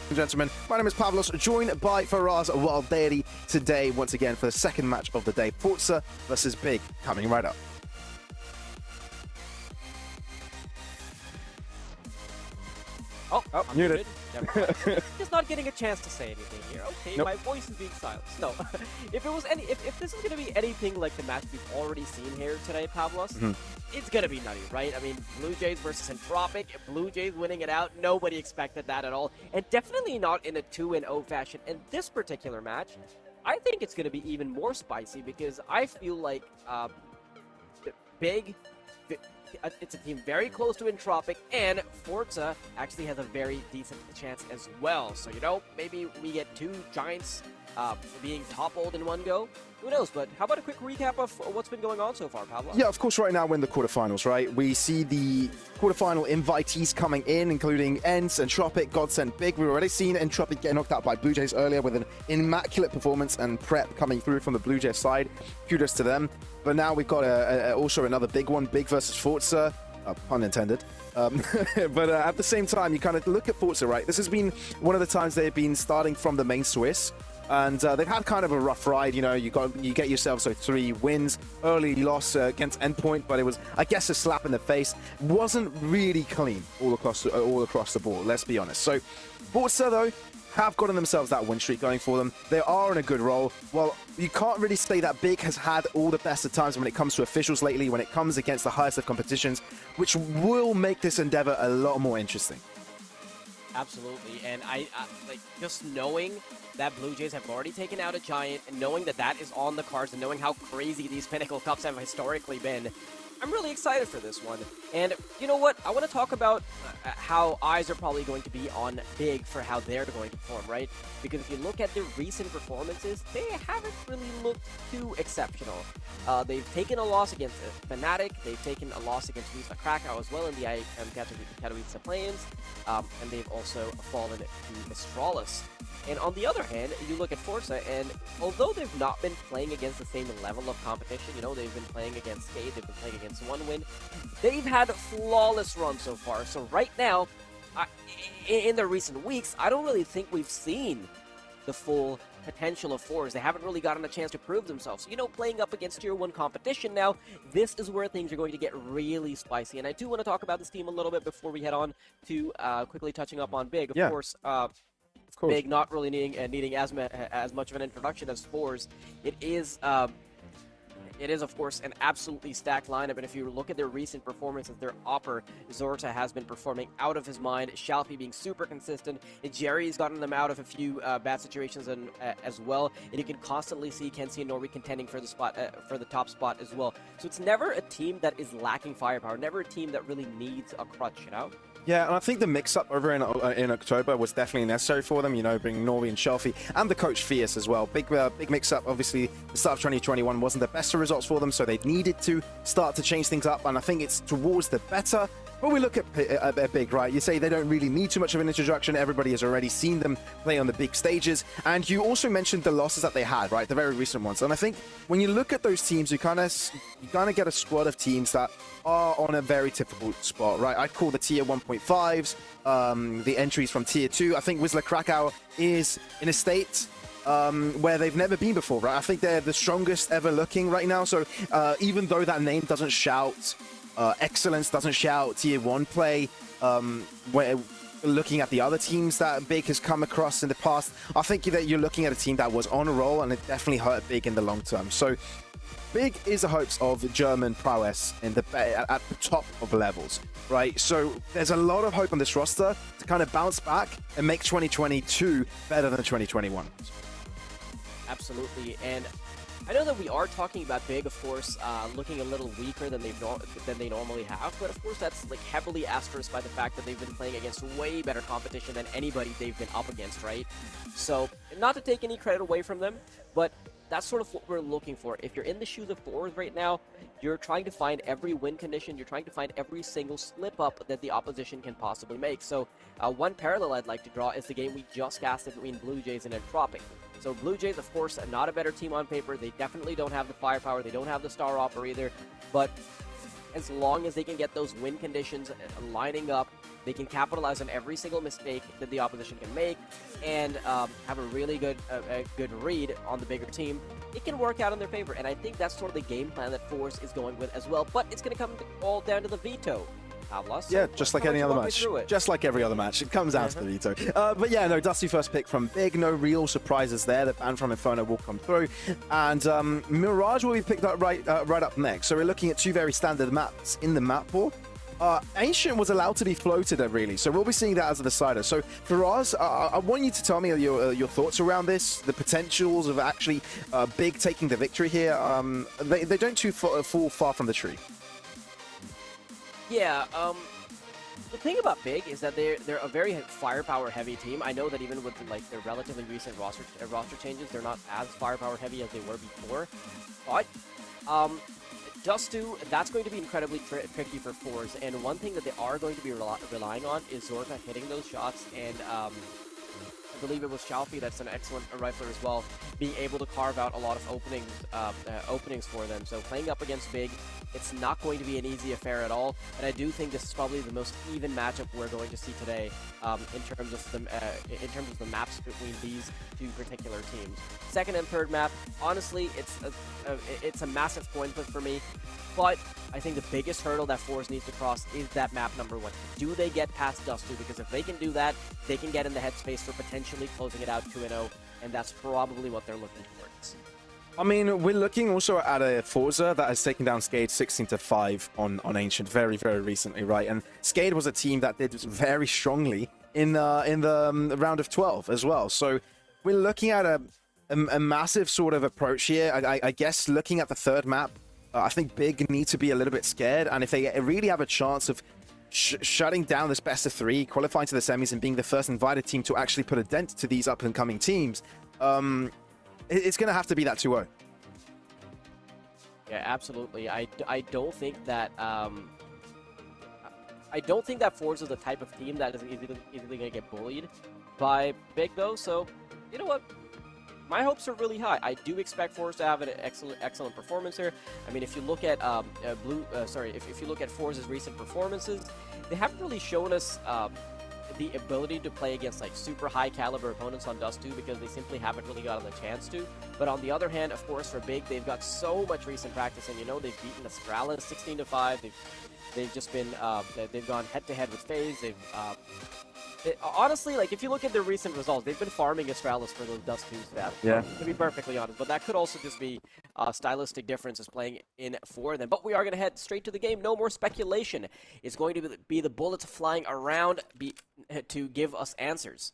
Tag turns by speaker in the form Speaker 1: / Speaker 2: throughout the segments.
Speaker 1: and gentlemen, my name is Pavlos, joined by Faraz Wild Deity today, once again, for the second match of the day. forZe versus Big, coming right up.
Speaker 2: Oh, I'm
Speaker 1: muted.
Speaker 2: Just not getting a chance to say anything here. Okay,
Speaker 1: Nope.
Speaker 2: my voice is being silenced. No, if this is gonna be anything like the match we've already seen here today, Pavlos, it's gonna be nutty, right? I mean, BLUEJAYS versus Entropiq, BLUEJAYS winning it out. Nobody expected that at all, and definitely not in a 2-0 fashion. In this particular match, I think it's gonna be even more spicy because I feel like Big. It's a team very close to Entropiq, and forZe actually has a very decent chance as well. So, you know, maybe we get two giants being toppled in one go. Who knows? But how about a quick recap of what's been going on so far, Pablo?
Speaker 1: Yeah, of course, right now we're in the quarterfinals, right? We see the quarterfinal invitees coming in, including Ents, Entropiq, Godsend, Big. We've already seen Entropiq get knocked out by BLUEJAYS earlier with an immaculate performance and prep coming through from the BLUEJAYS side. Kudos to them. But now we've got also another big one, Big versus forZe. Pun intended. But at the same time, you kind of look at forZe, right? This has been one of the times they've been starting from the main Swiss. And they've had kind of a rough ride, you know. You get yourself 3 wins, early loss against Endpoint, but it was, I guess, a slap in the face. Wasn't really clean all across the board. Let's be honest. So forZe though have gotten themselves that win streak going for them. They are in a good role. Well, you can't really say that Big has had all the best of times when it comes to officials lately, when it comes against the highest of competitions, which will make this endeavor a lot more interesting.
Speaker 2: Absolutely, and I like just knowing that BLUEJAYS have already taken out a giant, and knowing that that is on the cards, and knowing how crazy these Pinnacle Cups have historically been, I'm really excited for this one. And you know what? I want to talk about how eyes are probably going to be on Big for how they're going to perform, right? Because if you look at their recent performances, they haven't really looked too exceptional. They've taken a loss against Fnatic, they've taken a loss against Wisla Krakow as well in the Katowice play-ins, and they've also fallen to Astralis. And on the other hand, you look at forZe, and although they've not been playing against the same level of competition, you know, they've been playing against Skate, they've been playing against OneWin, they've had a flawless run so far. So right now, in the recent weeks, I don't really think we've seen the full potential of forZe. They haven't really gotten a chance to prove themselves. So, you know, playing up against Tier 1 competition now, this is where things are going to get really spicy. And I do want to talk about this team a little bit before we head on to quickly touching up on Big. Of course, Big not really needing as much of an introduction as forZe. It is of course an absolutely stacked lineup, and if you look at their recent performances, their Opper Zorta has been performing out of his mind. Shalfie being super consistent, and Jerry's gotten them out of a few bad situations as well. And you can constantly see Kenzie and Norby contending for the spot for the top spot as well. So it's never a team that is lacking firepower, never a team that really needs a crutch, you know.
Speaker 1: Yeah, and I think the mix-up over in October was definitely necessary for them, you know, bringing Norby and Shelfie, and the coach Fierce as well. Big mix-up. Obviously, the start of 2021 wasn't the best of results for them, so they needed to start to change things up, and I think it's towards the better. When we look at Big, right, you say they don't really need too much of an introduction. Everybody has already seen them play on the big stages. And you also mentioned the losses that they had, right, the very recent ones. And I think when you look at those teams, you kind of get a squad of teams that are on a very difficult spot, right? I'd call the Tier 1.5s, the entries from Tier 2. I think Wisla Krakow is in a state where they've never been before, right? I think they're the strongest ever looking right now. So even though that name doesn't shout excellence, doesn't shout Tier 1 play, where looking at the other teams that Big has come across in the past, I think that you're looking at a team that was on a roll, and it definitely hurt Big in the long term. So Big is the hopes of German prowess at the top of levels, right? So there's a lot of hope on this roster to kind of bounce back and make 2022 better than 2021.
Speaker 2: Absolutely, and I know that we are talking about Big, of course, looking a little weaker than they normally have, but of course that's like heavily asterisked by the fact that they've been playing against way better competition than anybody they've been up against, right? So, not to take any credit away from them, but that's sort of what we're looking for. If you're in the shoes of forZe right now, you're trying to find every win condition, you're trying to find every single slip-up that the opposition can possibly make. So, one parallel I'd like to draw is the game we just casted between BLUEJAYS and Entropiq. So BLUEJAYS, of course, not a better team on paper. They definitely don't have the firepower. They don't have the star Opper either. But as long as they can get those win conditions lining up, They can capitalize on every single mistake that the opposition can make, and have a really good read on the bigger team. It can work out in their favor, and I think that's sort of the game plan that forZe is going with as well. But it's going to come all down to the veto.
Speaker 1: Yeah, just like any other match. Just like every other match. It comes down to the veto. But yeah, no, Dusty first pick from Big. No real surprises there. The ban from Inferno will come through. And Mirage will be picked up right up next. So we're looking at two very standard maps in the map pool. Ancient was allowed to be floated really, so we'll be seeing that as a decider. So for us, I want you to tell me your thoughts around this, the potentials of actually Big taking the victory here. They don't fall far from the tree.
Speaker 2: Yeah, the thing about Big is that they're a very firepower heavy team. I know that even with like their relatively recent roster changes, they're not as firepower heavy as they were before. But Dust2, that's going to be incredibly tricky for forZe. And one thing that they are going to be relying on is Zorka hitting those shots, and I believe it was Xiaofi that's an excellent rifler as well, being able to carve out a lot of openings for them. So playing up against Big, it's not going to be an easy affair at all, and I do think this is probably the most even matchup we're going to see today in terms of the maps between these two particular teams. Second and third map, honestly, it's a massive coin flip for me. But I think the biggest hurdle that forZe needs to cross is that map number 1. Do they get past Dust2? Because if they can do that, they can get in the headspace for potentially closing it out 2-0, and that's probably what they're looking towards.
Speaker 1: I mean, we're looking also at a forZe that has taken down Skade 16-5 on Ancient very, very recently, right? And Skade was a team that did very strongly in the round of 12 as well. So we're looking at a massive sort of approach here. I guess looking at the third map, I think Big need to be a little bit scared, and if they really have a chance of shutting down this best of 3, qualifying to the semis, and being the first invited team to actually put a dent to these up-and-coming teams, it's going to have to be that 2-0.
Speaker 2: Yeah, absolutely. I don't think that forZe is the type of team that is easily going to get bullied by Big, though. So, you know what? My hopes are really high. I do expect forZe to have an excellent performance here. I mean, if you look at if you look at forZe's recent performances, they haven't really shown us the ability to play against like super high caliber opponents on Dust2 because they simply haven't really gotten the chance to. But on the other hand, of course, for Big, they've got so much recent practice, and you know they've beaten Astralis 16-5. They've just been they've gone head to head with FaZe. Honestly, like if you look at their recent results, they've been farming Astralis for those Dust2 stats.
Speaker 1: Yeah.
Speaker 2: To be perfectly honest, but that could also just be stylistic differences playing in for them. But we are going to head straight to the game. No more speculation. It's going to be the bullets flying around to give us answers.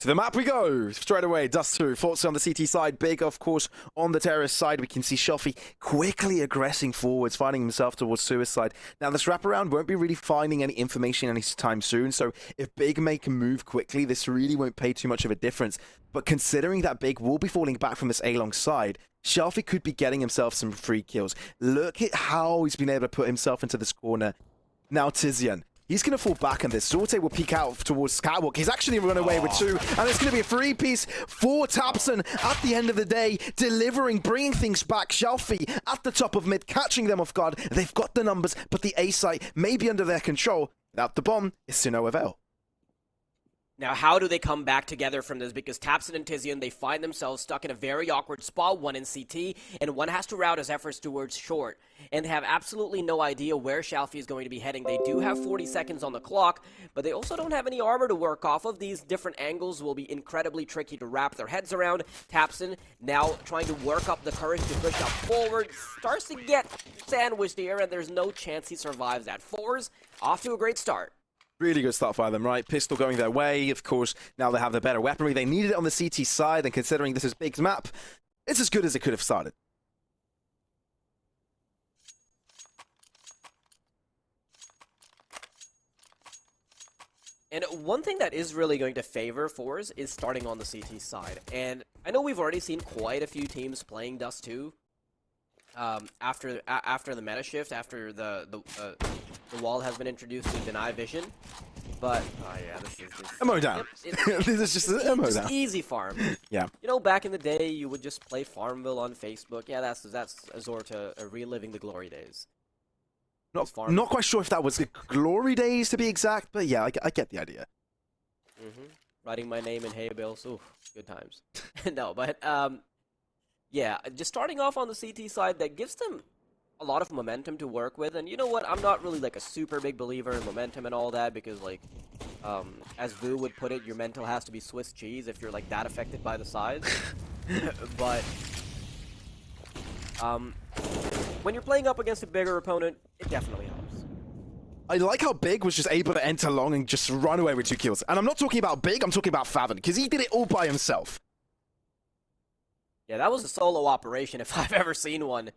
Speaker 1: To the map we go, straight away, Dust2, forZe on the CT side, Big, of course, on the terrorist side. We can see Xiaofi quickly aggressing forwards, finding himself towards suicide. Now, this wraparound won't be really finding any information anytime soon, so if Big make a move quickly, this really won't pay too much of a difference. But considering that Big will be falling back from this A-long side, Xiaofi could be getting himself some free kills. Look at how he's been able to put himself into this corner. Now, Tizian. He's going to fall back on this. Zorte will peek out towards Skywalk. He's actually run away with 2. And it's going to be a 3-piece for Tapson at the end of the day. Delivering, bringing things back. Xiaofi at the top of mid, catching them off guard. They've got the numbers, but the A site may be under their control. Without the bomb, it's to no avail.
Speaker 2: Now, how do they come back together from this? Because Tapson and Tizian, they find themselves stuck in a very awkward spot, one in CT, and one has to route his efforts towards short. And they have absolutely no idea where Xiaofi is going to be heading. They do have 40 seconds on the clock, but they also don't have any armor to work off of. These different angles will be incredibly tricky to wrap their heads around. Tapson now trying to work up the courage to push up forward. Starts to get sandwiched here, and there's no chance he survives that. forZe off to a great start.
Speaker 1: Really good start by them, right? Pistol going their way. Of course, now they have the better weaponry. They needed it on the CT side, and considering this is Big's map, it's as good as it could have started.
Speaker 2: And one thing that is really going to favor forZe is starting on the CT side. And I know we've already seen quite a few teams playing Dust2 after the meta shift, after the wall has been introduced to deny vision. But yeah, this is
Speaker 1: MO down. This is just an MO down.
Speaker 2: Easy farm.
Speaker 1: Yeah.
Speaker 2: You know, back in the day, you would just play Farmville on Facebook. Yeah, that's Zorta reliving the glory days.
Speaker 1: Not quite sure if that was the glory days to be exact, but yeah, I get the idea.
Speaker 2: Writing my name in hay bales. Ooh, good times. No, but yeah, just starting off on the CT side, that gives them a lot of momentum to work with. And you know what? I'm not really like a super big believer in momentum and all that, because like, as Vu would put it, your mental has to be Swiss cheese if you're like that affected by the size. But when you're playing up against a bigger opponent, it definitely helps.
Speaker 1: I like how Big was just able to enter long and just run away with 2 kills. And I'm not talking about Big, I'm talking about faveN, because he did it all by himself.
Speaker 2: Yeah, that was a solo operation if I've ever seen one.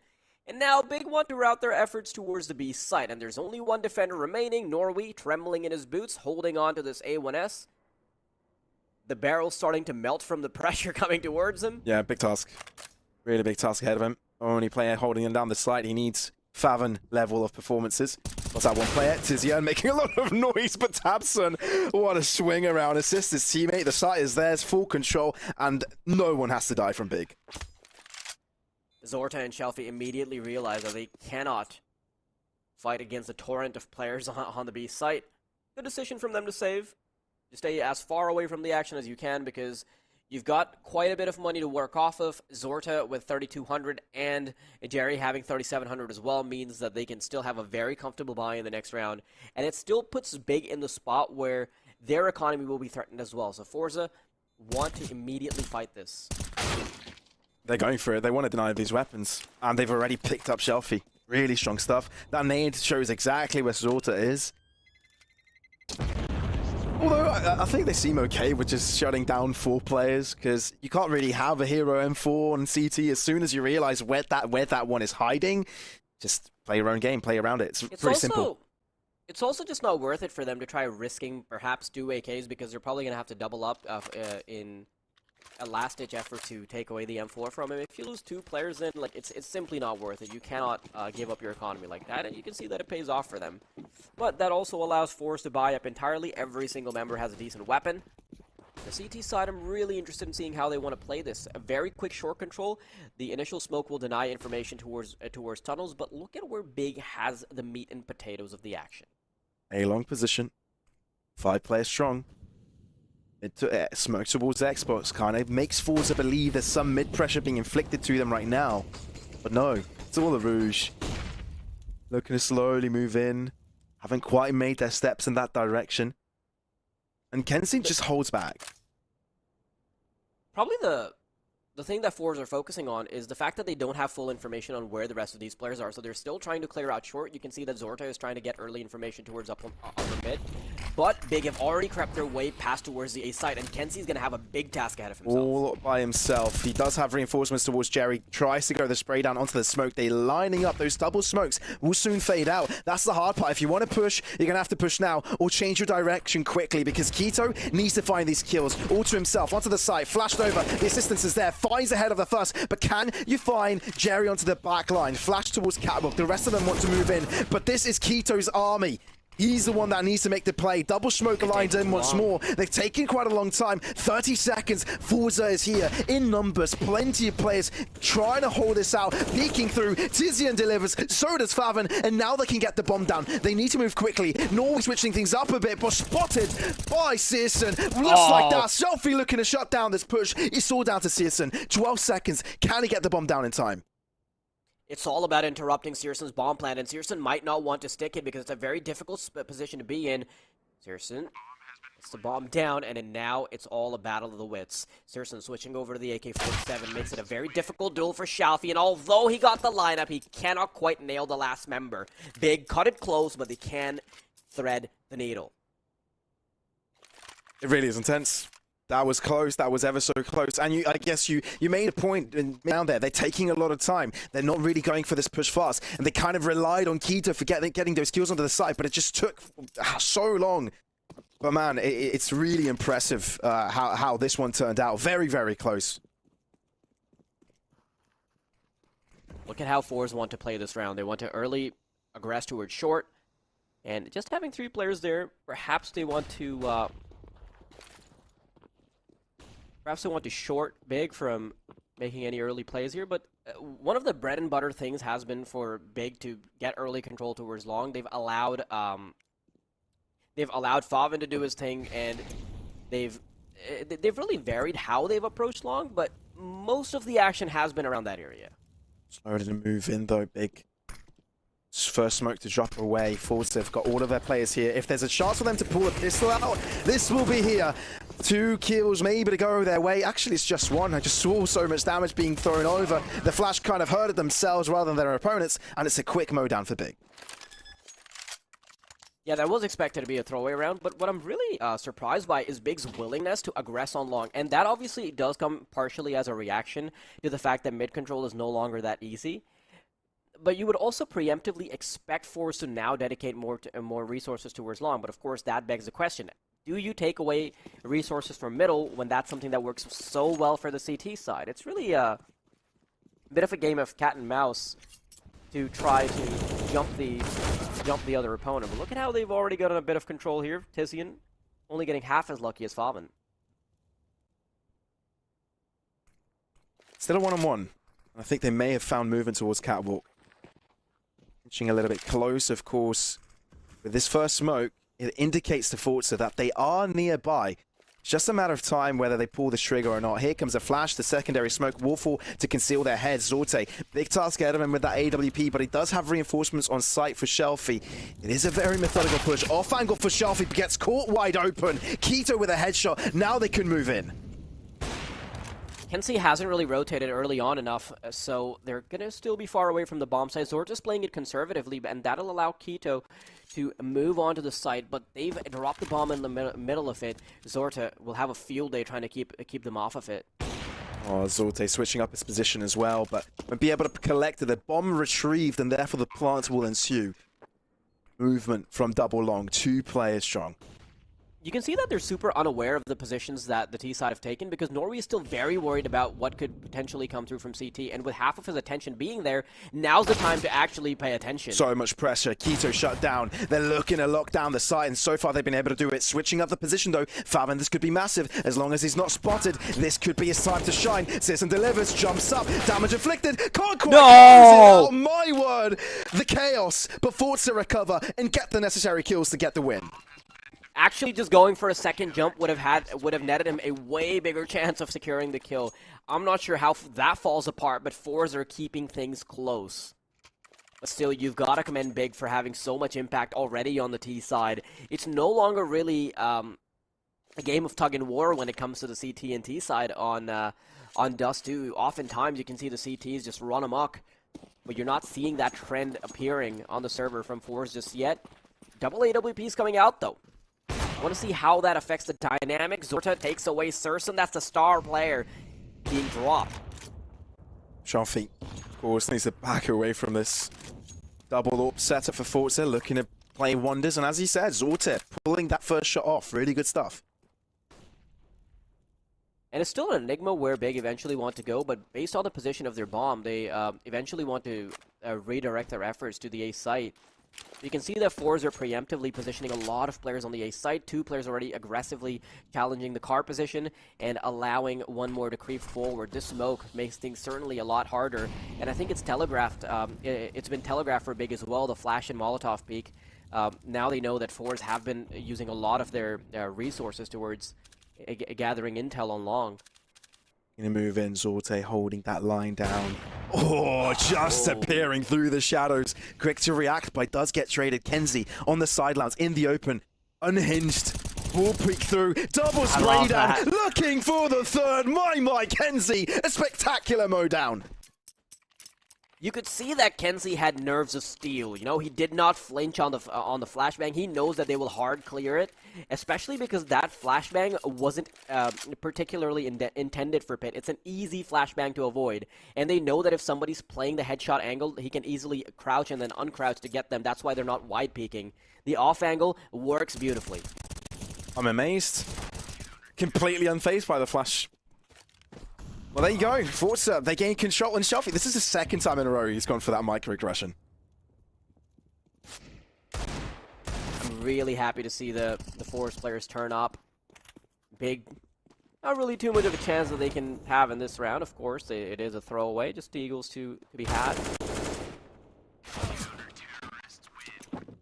Speaker 2: And now Big want to route their efforts towards the B site, and there's only one defender remaining, Norway, trembling in his boots, holding on to this A1S. The barrel's starting to melt from the pressure coming towards him.
Speaker 1: Yeah, big task. Really big task ahead of him. Only player holding him down the site. He needs faveN level of performances. What's that one player? Tizian making a lot of noise, but Tabson, what a swing around. Assist his teammate. The site is theirs, full control, and no one has to die from Big.
Speaker 2: Zorta and Shelfie immediately realize that they cannot fight against a torrent of players on the B site. Good decision from them to save. To stay as far away from the action as you can, because you've got quite a bit of money to work off of. Zorta with 3,200 and Jerry having 3,700 as well means that they can still have a very comfortable buy in the next round. And it still puts Big in the spot where their economy will be threatened as well. So forZe want to immediately fight this.
Speaker 1: They're going for it. They want to deny these weapons. And they've already picked up Shelfie. Really strong stuff. That nade shows exactly where Zorta is. Although, I think they seem okay with just shutting down 4 players, because you can't really have a hero M4 on CT. As soon as you realize where that one is hiding, just play your own game, play around it. It's pretty simple.
Speaker 2: It's also just not worth it for them to try risking perhaps 2 AKs, because they're probably going to have to double up in a last-ditch effort to take away the M4 from him. If you lose 2 players, then like it's simply not worth it. You cannot give up your economy like that, and you can see that it pays off for them. But that also allows forZe to buy up entirely. Every single member has a decent weapon. The CT side, I'm really interested in seeing how they want to play this. A very quick short control. The initial smoke will deny information towards tunnels, but look at where Big has the meat and potatoes of the action.
Speaker 1: A long position, 5 players strong. Smoke towards Xbox kind of makes forZe believe there's some mid-pressure being inflicted to them right now. But no, it's all a rouge. Looking to slowly move in. Haven't quite made their steps in that direction. And kenzie just holds back.
Speaker 2: Probably the thing that forZe are focusing on is the fact that they don't have full information on where the rest of these players are, so they're still trying to clear out short. You can see that Zorta is trying to get early information towards upper mid, but Big have already crept their way past towards the A site, and kenzie's going to have a big task ahead of himself.
Speaker 1: All by himself. He does have reinforcements towards Jerry. Tries to go the spray down onto the smoke. They're lining up. Those double smokes will soon fade out. That's the hard part. If you want to push, you're going to have to push now or change your direction quickly, because k1to needs to find these kills. All to himself, onto the site, flashed over. The assistance is there. Finds ahead of the first, but can you find Jerry onto the back line? Flash towards Catwalk. The rest of them want to move in, but this is k1to's army. He's the one that needs to make the play. Double smoke lined in once more. They've taken quite a long time. 30 seconds. forZe is here in numbers. Plenty of players trying to hold this out. Peeking through. Tizian delivers. So does faveN. And now they can get the bomb down. They need to move quickly. Norway switching things up a bit, but spotted by csgo. Looks like that. Shelfie looking to shut down this push. It's all down to csgo. 12 seconds. Can he get the bomb down in time?
Speaker 2: It's all about interrupting csgo's bomb plan, and csgo might not want to stick it because it's a very difficult position to be in. csgo gets the bomb down, and then now it's all a battle of the wits. csgo switching over to the AK-47 makes it a very difficult duel for Shelfie, and although he got the lineup, he cannot quite nail the last member. Big cut it close, but they can thread the needle.
Speaker 1: It really is intense. That was close. That was ever so close. And I guess you made a point down there. They're taking a lot of time. They're not really going for this push fast. And they kind of relied on k1to for getting those kills onto the side. But it just took so long. But man, it's really impressive how this one turned out. Very, very close.
Speaker 2: Look at how forZe want to play this round. They want to early aggress towards short. And just having 3 players there, perhaps they want to... Perhaps they want to short Big from making any early plays here, but one of the bread and butter things has been for Big to get early control towards long. They've allowed favN to do his thing, and they've really varied how they've approached long, but most of the action has been around that area.
Speaker 1: Slower to move in though, Big. First smoke to drop away. forZe have got all of their players here. If there's a chance for them to pull a pistol out, this will be here. 2 kills maybe to go their way. Actually, it's just 1. I just saw so much damage being thrown over. The Flash kind of hurted themselves rather than their opponents, and it's a quick mowdown for Big.
Speaker 2: Yeah, that was expected to be a throwaway round, but what I'm really surprised by is Big's willingness to aggress on long, and that obviously does come partially as a reaction to the fact that mid control is no longer that easy. But you would also preemptively expect forZe to now dedicate more resources towards long, but of course that begs the question. Do you take away resources from middle when that's something that works so well for the CT side? It's really a bit of a game of cat and mouse to try to jump the other opponent. But look at how they've already gotten a bit of control here. Tizian only getting half as lucky as favN.
Speaker 1: Still a 1-on-1. I think they may have found movement towards Catwalk. Inching a little bit close, of course. With this first smoke, it indicates to forZe that they are nearby. It's just a matter of time whether they pull the trigger or not. Here comes a flash, the secondary smoke will fall to conceal their heads. Zorte, big task ahead of him with that AWP, but he does have reinforcements on site for Shelfie. It is a very methodical push. Off angle for Shelfie, gets caught wide open. Keto with a headshot, now they can move in.
Speaker 2: kenzie hasn't really rotated early on enough, so they're going to still be far away from the bomb site. Zorta's playing it conservatively, and that'll allow Keto to move on to the site, but they've dropped the bomb in the middle of it. Zorta will have a field day trying to keep them off of it.
Speaker 1: Oh, Zorte switching up his position as well, but won't be able to collect the bomb retrieved, and therefore the plant will ensue. Movement from double long, 2 players strong.
Speaker 2: You can see that they're super unaware of the positions that the T side have taken, because Norway is still very worried about what could potentially come through from CT, and with half of his attention being there, now's the time to actually pay attention.
Speaker 1: So much pressure, Keto shut down. They're looking to lock down the site, and so far they've been able to do it. Switching up the position though, favN, this could be massive. As long as he's not spotted, this could be his time to shine. Sisson delivers, jumps up, damage inflicted, can't quite close it out. My word! The chaos, but forZe recover and get the necessary kills to get the win.
Speaker 2: Actually, just going for a second jump would have netted him a way bigger chance of securing the kill. I'm not sure how that falls apart, but forZe are keeping things close. But still, you've got to commend Big for having so much impact already on the T side. It's no longer really a game of tug and war when it comes to the CT and T side on Dust 2. Oftentimes, you can see the CTs just run amok, but you're not seeing that trend appearing on the server from forZe just yet. Double AWPs coming out, though. I want to see how that affects the dynamic. Zorta takes away Surson. That's the star player being dropped.
Speaker 1: Shelfie, of course, needs to back away from this double AWP setup for forZe, looking to play wonders. And as he said, Zorta pulling that first shot off. Really good stuff.
Speaker 2: And it's still an enigma where Big eventually want to go, but based on the position of their bomb, they eventually want to redirect their efforts to the A site. You can see that forZe are preemptively positioning a lot of players on the A site. 2 players already aggressively challenging the car position and allowing 1 more to creep forward. This smoke makes things certainly a lot harder, and I think it's telegraphed. It's been telegraphed for Big as well, the flash and Molotov peak. Now they know that forZe have been using a lot of their resources towards gathering intel on long.
Speaker 1: Gonna move in, Zorte holding that line down. Oh, just appearing through the shadows. Quick to react, but does get traded. kenzie on the sidelines, in the open, unhinged. Ball peek through, double spray down, looking for the third. My, kenzie, a spectacular mowdown.
Speaker 2: You could see that kenzie had nerves of steel. You know, he did not flinch on the flashbang. He knows that they will hard clear it, especially because that flashbang wasn't particularly intended for Pit. It's an easy flashbang to avoid, and they know that if somebody's playing the headshot angle, he can easily crouch and then uncrouch to get them. That's why they're not wide peeking. The off angle works beautifully.
Speaker 1: I'm amazed. Completely unfazed by the flash. Well, there you go. forZe, they gain control. And Shelfie, this is the second time in a row he's gone for that microaggression.
Speaker 2: I'm really happy to see the forZe players turn up. Big Not really too much of a chance that they can have in this round. Of course, it is a throwaway. Just Eagles to be had.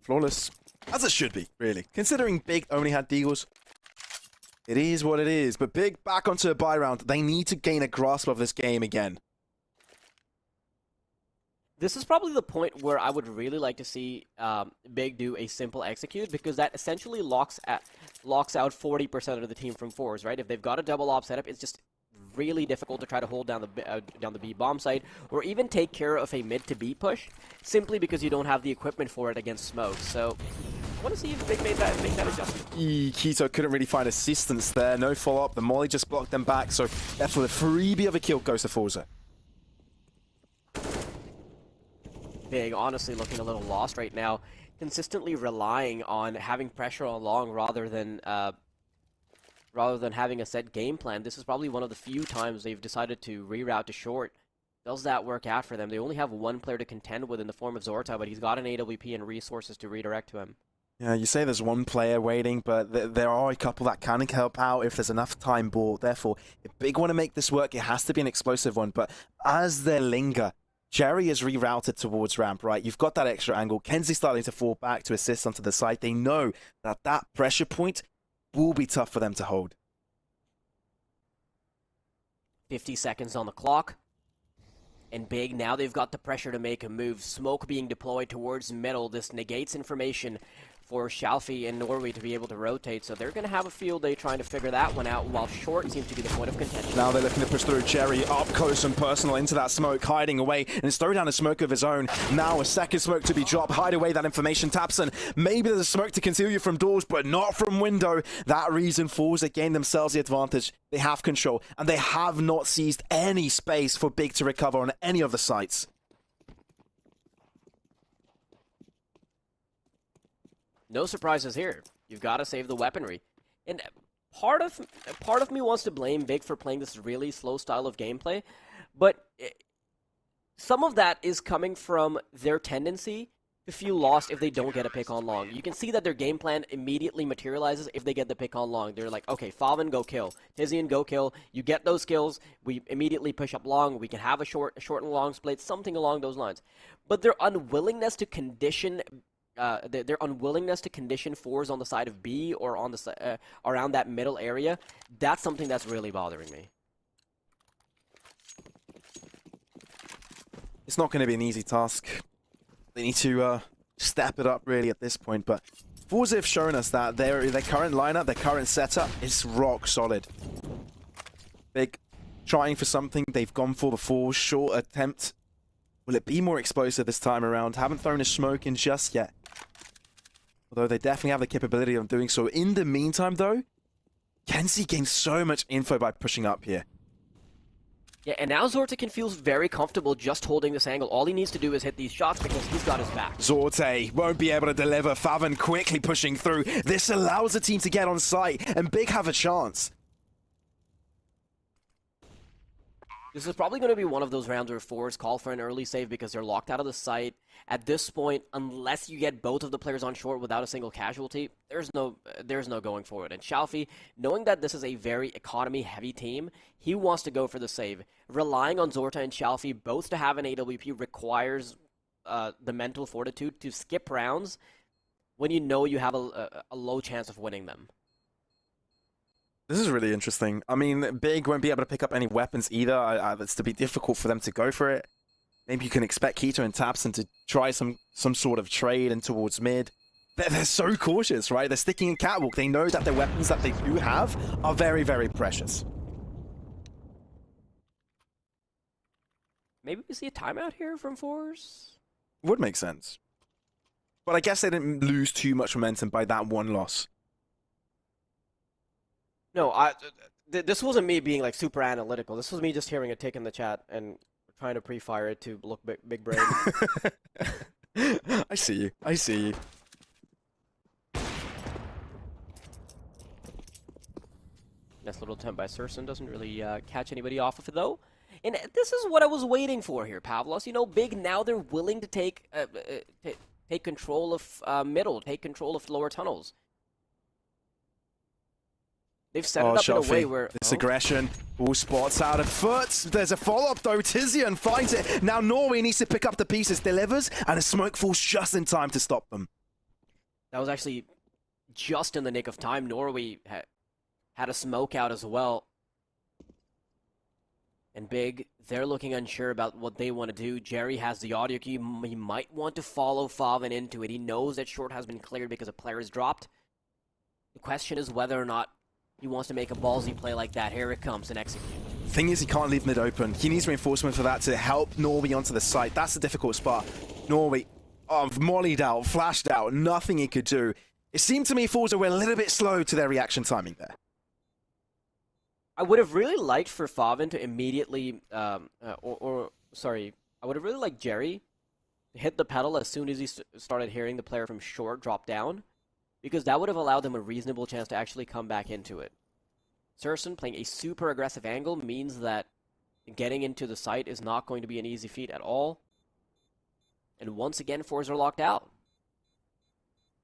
Speaker 1: Flawless. As it should be, really. Considering Big only had Deagles, it is what it is. But Big back onto a bye round. They need to gain a grasp of this game again.
Speaker 2: This is probably the point where I would really like to see Big do a simple execute, because that essentially locks out 40% of the team from fours, right? If they've got a double op setup, it's just really difficult to try to hold down the B bomb site, or even take care of a mid to B push, simply because you don't have the equipment for it against smoke. So I want to see if Big make that adjustment.
Speaker 1: Keto couldn't really find assistance there. No follow-up. The molly just blocked them back. So therefore the freebie of a kill goes to forZe.
Speaker 2: Big, honestly, looking a little lost right now, consistently relying on having pressure on long rather than having a set game plan. This is probably one of the few times they've decided to reroute to short. Does that work out for them? They only have one player to contend with in the form of Zorta, but he's got an AWP and resources to redirect to him.
Speaker 1: Yeah, you say there's one player waiting, but there are a couple that can help out if there's enough time ball. Therefore, if Big want to make this work, it has to be an explosive one. But as they linger, Jerry is rerouted towards ramp, right? You've got that extra angle. Kenzie's starting to fall back to assist onto the side. They know that that pressure point will be tough for them to hold.
Speaker 2: 50 seconds on the clock. And Big, now they've got the pressure to make a move. Smoke being deployed towards middle. This negates information for Schalfie and Norway to be able to rotate. So they're going to have a field day trying to figure that one out, while short seems to be the point of contention.
Speaker 1: Now they're looking to push through. Jerry up close and personal into that smoke, hiding away, and he's throwing down a smoke of his own. Now a second smoke to be dropped. Hide away that information, Tapson. Maybe there's a smoke to conceal you from doors, but not from window. That reason forZe gain themselves the advantage. They have control, and they have not seized any space for Big to recover on any of the sites.
Speaker 2: No surprises here. You've got to save the weaponry. And part of me wants to blame Big for playing this really slow style of gameplay, but some of that is coming from their tendency to feel lost if they don't get a pick on long. You can see that their game plan immediately materializes if they get the pick on long. They're like, okay, Falvin, go kill. Tizian, go kill. You get those kills, we immediately push up long. We can have a short and long split, something along those lines. But their unwillingness to condition their unwillingness to condition fours on the side of B or on the around that middle area, that's something that's really bothering me.
Speaker 1: It's not going to be an easy task. They need to step it up really at this point, but forZe have shown us that their current lineup, their current setup is rock solid. Big trying for something they've gone for before. Short attempt. Will it be more explosive this time around? Haven't thrown a smoke in just yet. Although they definitely have the capability of doing so. In the meantime, though, Kenzie gains so much info by pushing up here.
Speaker 2: Yeah, and now Zorta feels very comfortable just holding this angle. All he needs to do is hit these shots because he's got his back.
Speaker 1: Zorte won't be able to deliver. Favin quickly pushing through. This allows the team to get on site, and Big have a chance.
Speaker 2: This is probably going to be one of those rounds where fours call for an early save because they're locked out of the site. At this point, unless you get both of the players on short without a single casualty, there's no going for it. And Schalfie, knowing that this is a very economy-heavy team, he wants to go for the save. Relying on Zorta and Schalfie both to have an AWP requires the mental fortitude to skip rounds when you know you have a low chance of winning them.
Speaker 1: This is really interesting. I mean, Big won't be able to pick up any weapons either. It's to be difficult for them to go for it. Maybe you can expect Keto and Tapson to try some sort of trade in towards mid. They're so cautious, right? They're sticking in catwalk. They know that the weapons that they do have are very, very precious.
Speaker 2: Maybe we see a timeout here from fours?
Speaker 1: Would make sense. But I guess they didn't lose too much momentum by that one loss.
Speaker 2: No, this wasn't me being like super analytical. This was me just hearing a tick in the chat and trying to pre-fire it to look big brain.
Speaker 1: I see you. I see you.
Speaker 2: Nice little attempt by Surson. Doesn't really catch anybody off of it though. And this is what I was waiting for here, Pavlos. You know, Big now they're willing to take control of middle, take control of lower tunnels. They've set it up in a way where...
Speaker 1: This aggression. All spots out of foot. There's a follow-up though. Tizian finds it. Now Norway needs to pick up the pieces, delivers, and a smoke falls just in time to stop them.
Speaker 2: That was actually just in the nick of time. Norway had a smoke out as well. And Big, they're looking unsure about what they want to do. Jerry has the audio key. He might want to follow Favin into it. He knows that short has been cleared because a player is dropped. The question is whether or not he wants to make a ballsy play like that. Here it comes and execute.
Speaker 1: Thing is, he can't leave mid open. He needs reinforcement for that to help Norway onto the site. That's the difficult spot. Norway, mollied out, flashed out, nothing he could do. It seemed to me forZe were a little bit slow to their reaction timing there.
Speaker 2: I would have really liked for Favin to immediately, I would have really liked Jerry to hit the pedal as soon as he started hearing the player from short drop down, because that would have allowed him a reasonable chance to actually come back into it. surson playing a super aggressive angle means that getting into the site is not going to be an easy feat at all. And once again, forZe are locked out.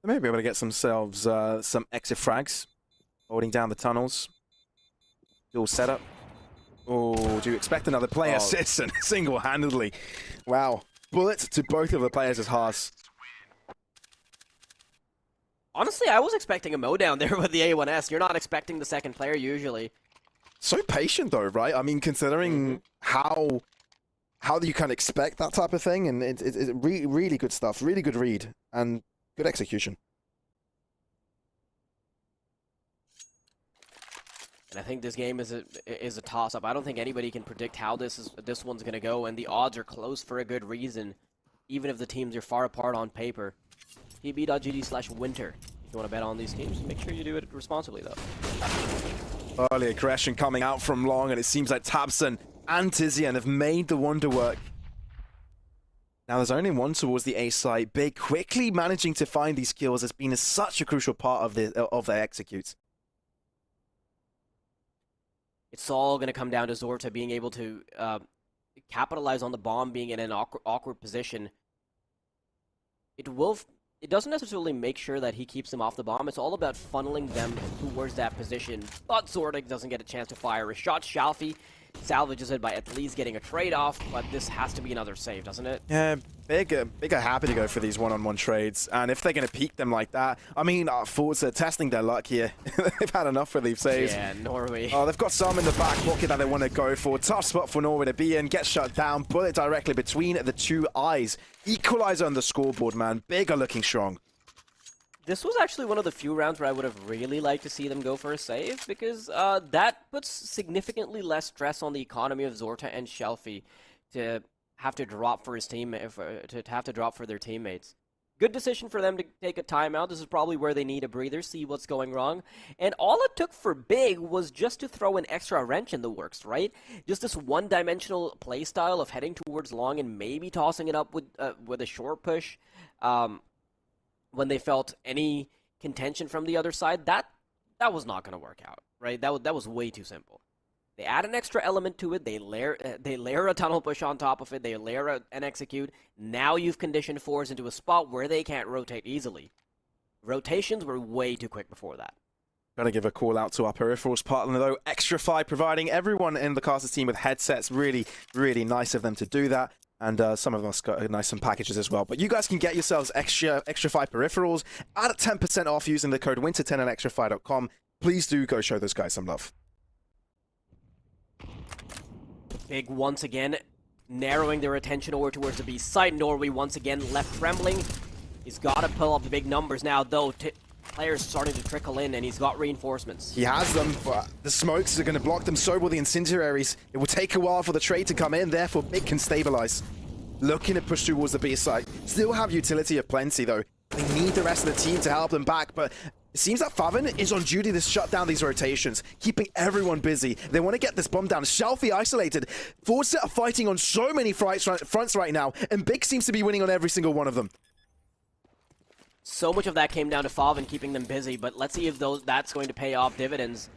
Speaker 1: They may be able to get themselves some exit frags, holding down the tunnels. Dual setup. Oh, do you expect another player assist and single-handedly? Wow. Bullet to both of the players as Haas.
Speaker 2: Honestly, I was expecting a mow down there with the A1S. You're not expecting the second player usually.
Speaker 1: So patient though, right? I mean, considering how you can expect that type of thing, and it's really good stuff, really good read, and good execution.
Speaker 2: And I think this game is a toss-up. I don't think anybody can predict how this one's going to go, and the odds are close for a good reason, even if the teams are far apart on paper. pb.gg/winter. If you want to bet on these teams, make sure you do it responsibly, though.
Speaker 1: Early aggression coming out from long, and it seems like tabseN and tizian have made the wonder work. Now there's only one towards the A site. Big quickly managing to find these kills has been such a crucial part of their executes.
Speaker 2: It's all going to come down to Zorta being able to capitalize on the bomb being in an awkward position. It doesn't necessarily make sure that he keeps them off the bomb. It's all about funneling them towards that position. But Zorta doesn't get a chance to fire a shot. Shalfie salvages it by at least getting a trade-off, but this has to be another save, doesn't it?
Speaker 1: Yeah, Big are happy to go for these one-on-one trades, and if they're going to peak them like that, I mean, forZe are testing their luck here. They've had enough for these saves.
Speaker 2: Yeah, Norway.
Speaker 1: Oh, they've got some in the back pocket that they want to go for. Tough spot for Norway to be in. Get shut down. Bullet directly between the two eyes. Equalizer on the scoreboard, man. Big are looking strong.
Speaker 2: This was actually one of the few rounds where I would have really liked to see them go for a save, because that puts significantly less stress on the economy of Zorta and Shelfie to have to drop for his team, to have to drop for their teammates. Good decision for them to take a timeout. This is probably where they need a breather, see what's going wrong. And all it took for Big was just to throw an extra wrench in the works, right? Just this one-dimensional playstyle of heading towards long and maybe tossing it up with a short push. When they felt any contention from the other side, that was not going to work out, right? That was way too simple. They add an extra element to it. They layer a tunnel push on top of it. They layer an execute. Now you've conditioned forZe into a spot where they can't rotate easily. Rotations were way too quick before that.
Speaker 1: Gotta give a call out to our peripherals partner though, Xtrfy, providing everyone in the Casters team with headsets. Really, really nice of them to do that. And some of us got nice some packages as well. But you guys can get yourselves Xtrfy peripherals at 10% off using the code winter10 at xtrfy.com. Please do go show those guys some love.
Speaker 2: Big once again narrowing their attention over towards the B site. Norway once again left trembling. He's got to pull up the big numbers now, though. Players starting to trickle in, and he's got reinforcements.
Speaker 1: He has them, but the smokes are going to block them. So will the incendiaries. It will take a while for the trade to come in. Therefore, Big can stabilize. Looking to push towards the B site. Still have utility of plenty, though. They need the rest of the team to help them back, but it seems that Favin is on duty to shut down these rotations, keeping everyone busy. They want to get this bomb down. Shelfie isolated. forZe are fighting on so many fronts right now, and Big seems to be winning on every single one of them.
Speaker 2: So much of that came down to Favin keeping them busy, but let's see if that's going to pay off dividends.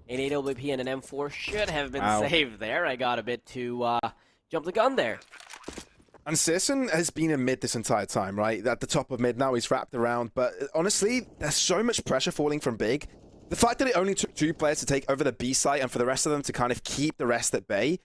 Speaker 2: An AWP and an M4 should have been saved there. I got a bit to jump the gun there.
Speaker 1: And csgo has been in mid this entire time, right? At the top of mid now, he's wrapped around. But honestly, there's so much pressure falling from Big. The fact that it only took 2 players to take over the B site and for the rest of them to kind of keep the rest at bay,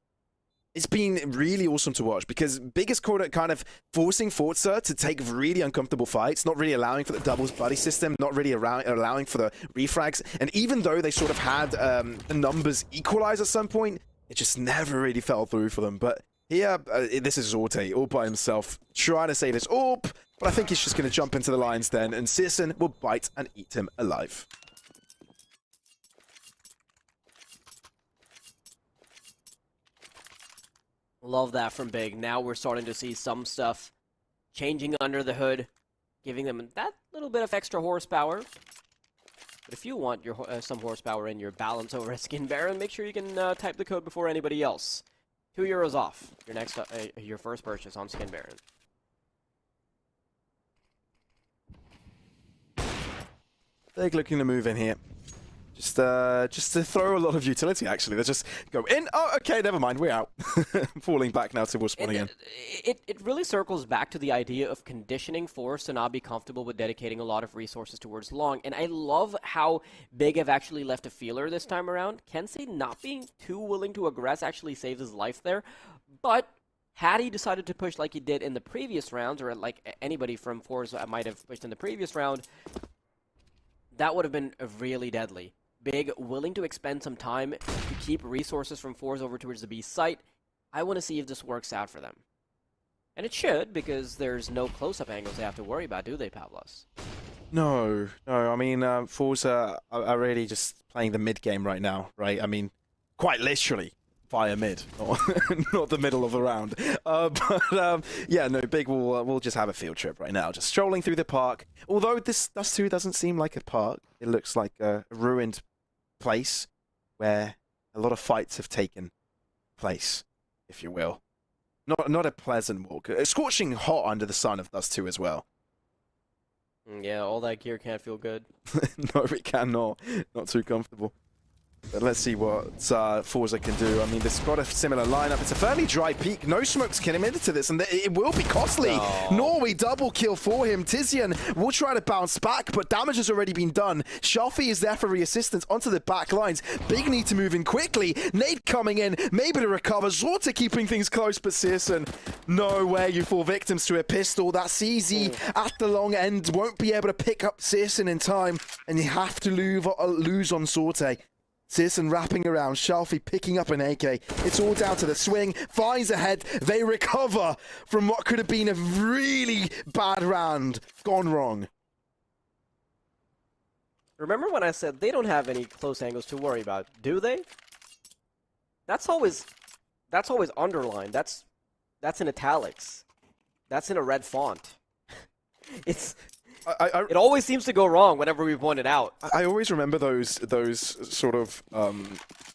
Speaker 1: it's been really awesome to watch, because Big is kind of forcing forZe to take really uncomfortable fights, not really allowing for the doubles buddy system, not really allowing for the refrags. And even though they sort of had the numbers equalize at some point, it just never really fell through for them. But here, this is Zorte all by himself, trying to save his AWP, but I think he's just going to jump into the lion's den, and csgo will bite and eat him alive.
Speaker 2: Love that from Big. Now we're starting to see some stuff changing under the hood, giving them that little bit of extra horsepower. But if you want your some horsepower in your balance over a Skin Baron, make sure you can type the code before anybody else. €2 off your next your first purchase on Skin Baron.
Speaker 1: Big looking to move in here. Just to throw a lot of utility, actually. They just go in. Oh, okay, never mind. We're out. Falling back now to we'll spawn again.
Speaker 2: It really circles back to the idea of conditioning forZe to not be comfortable with dedicating a lot of resources towards long. And I love how Big have actually left a feeler this time around. kenSe not being too willing to aggress actually saved his life there. But had he decided to push like he did in the previous rounds, or like anybody from forZe might have pushed in the previous round, that would have been really deadly. Big willing to expend some time to keep resources from forZe over towards the B site. I want to see if this works out for them. And it should, because there's no close-up angles they have to worry about, do they, Pavlos?
Speaker 1: No. I mean, forZe are really just playing the mid game right now, right? I mean, quite literally via mid, not the middle of the round. Yeah, no, Big will just have a field trip right now, just strolling through the park. Although this Dust 2 doesn't seem like a park, it looks like a ruined place where a lot of fights have taken place, if you will. Not a pleasant walk. It's scorching hot under the sun of Dust 2 as well.
Speaker 2: Yeah, all that gear can't feel good.
Speaker 1: No, it cannot. Not too comfortable. But let's see what forZe can do. I mean, they've got a similar lineup. It's a fairly dry peak. No smokes can him into this, and it will be costly.
Speaker 2: No.
Speaker 1: Norway double kill for him. Tizian will try to bounce back, but damage has already been done. Shelfie is there for reassistance onto the back lines. Big need to move in quickly. Nate coming in, maybe to recover. Zorta keeping things close, but Searson, no way you fall victims to a pistol. That CZ at the long end won't be able to pick up Searson in time, and you have to lose on Sorte. csgo wrapping around, Shelfie picking up an AK. It's all down to the swing. Finds ahead. They recover from what could have been a really bad round. Gone wrong.
Speaker 2: Remember when I said they don't have any close angles to worry about, do they? That's always underlined. That's in italics. That's in a red font. It always seems to go wrong whenever we point it out.
Speaker 1: I always remember those sort of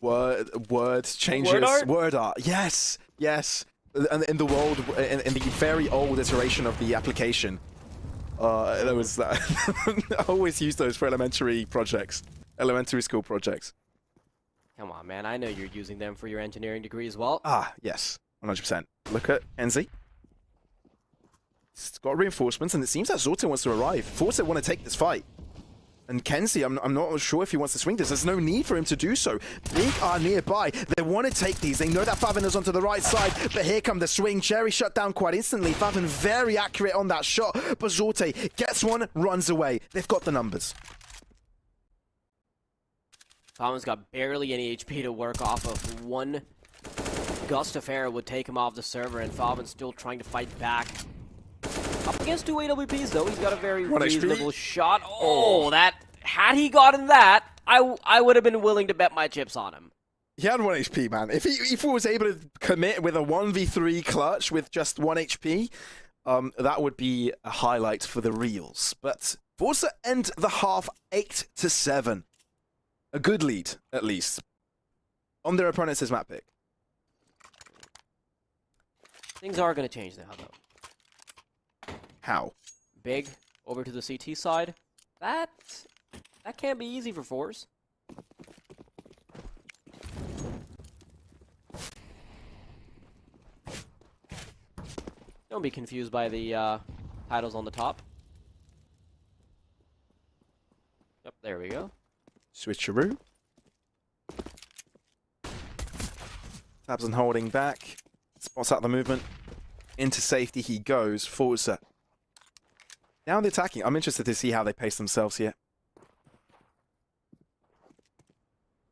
Speaker 1: word changes. Word art. Yes. And in the world, in the very old iteration of the application, there was that. I always use those for elementary school projects.
Speaker 2: Come on, man. I know you're using them for your engineering degree as well.
Speaker 1: Ah, yes, 100%. Look at Enzi. It's got reinforcements, and it seems that Zorta wants to arrive. forZe want to take this fight. And kenSe, I'm not sure if he wants to swing this. There's no need for him to do so. Big are nearby. They want to take these. They know that Favin is onto the right side, but here come the swing. Cherry shut down quite instantly. Favin very accurate on that shot, but Zorte gets one, runs away. They've got the numbers.
Speaker 2: Favin's got barely any HP to work off of. One gust of air would take him off the server, and Favin's still trying to fight back. Up against 2 AWPs, though, he's got a very reasonable shot. Oh, that... Had he gotten that, I would have been willing to bet my chips on him.
Speaker 1: He had 1 HP, man. If he was able to commit with a 1v3 clutch with just 1 HP, that would be a highlight for the reels. But forZe end the half 8-7. A good lead, at least, on their opponent's map pick.
Speaker 2: Things are going to change now, though.
Speaker 1: How?
Speaker 2: Big over to the CT side. That can't be easy for forZe. Don't be confused by the titles on the top. Yep, there we go.
Speaker 1: Switcheroo. tabseN holding back. Spots out the movement. Into safety he goes. forZe. Now the attacking. I'm interested to see how they pace themselves here.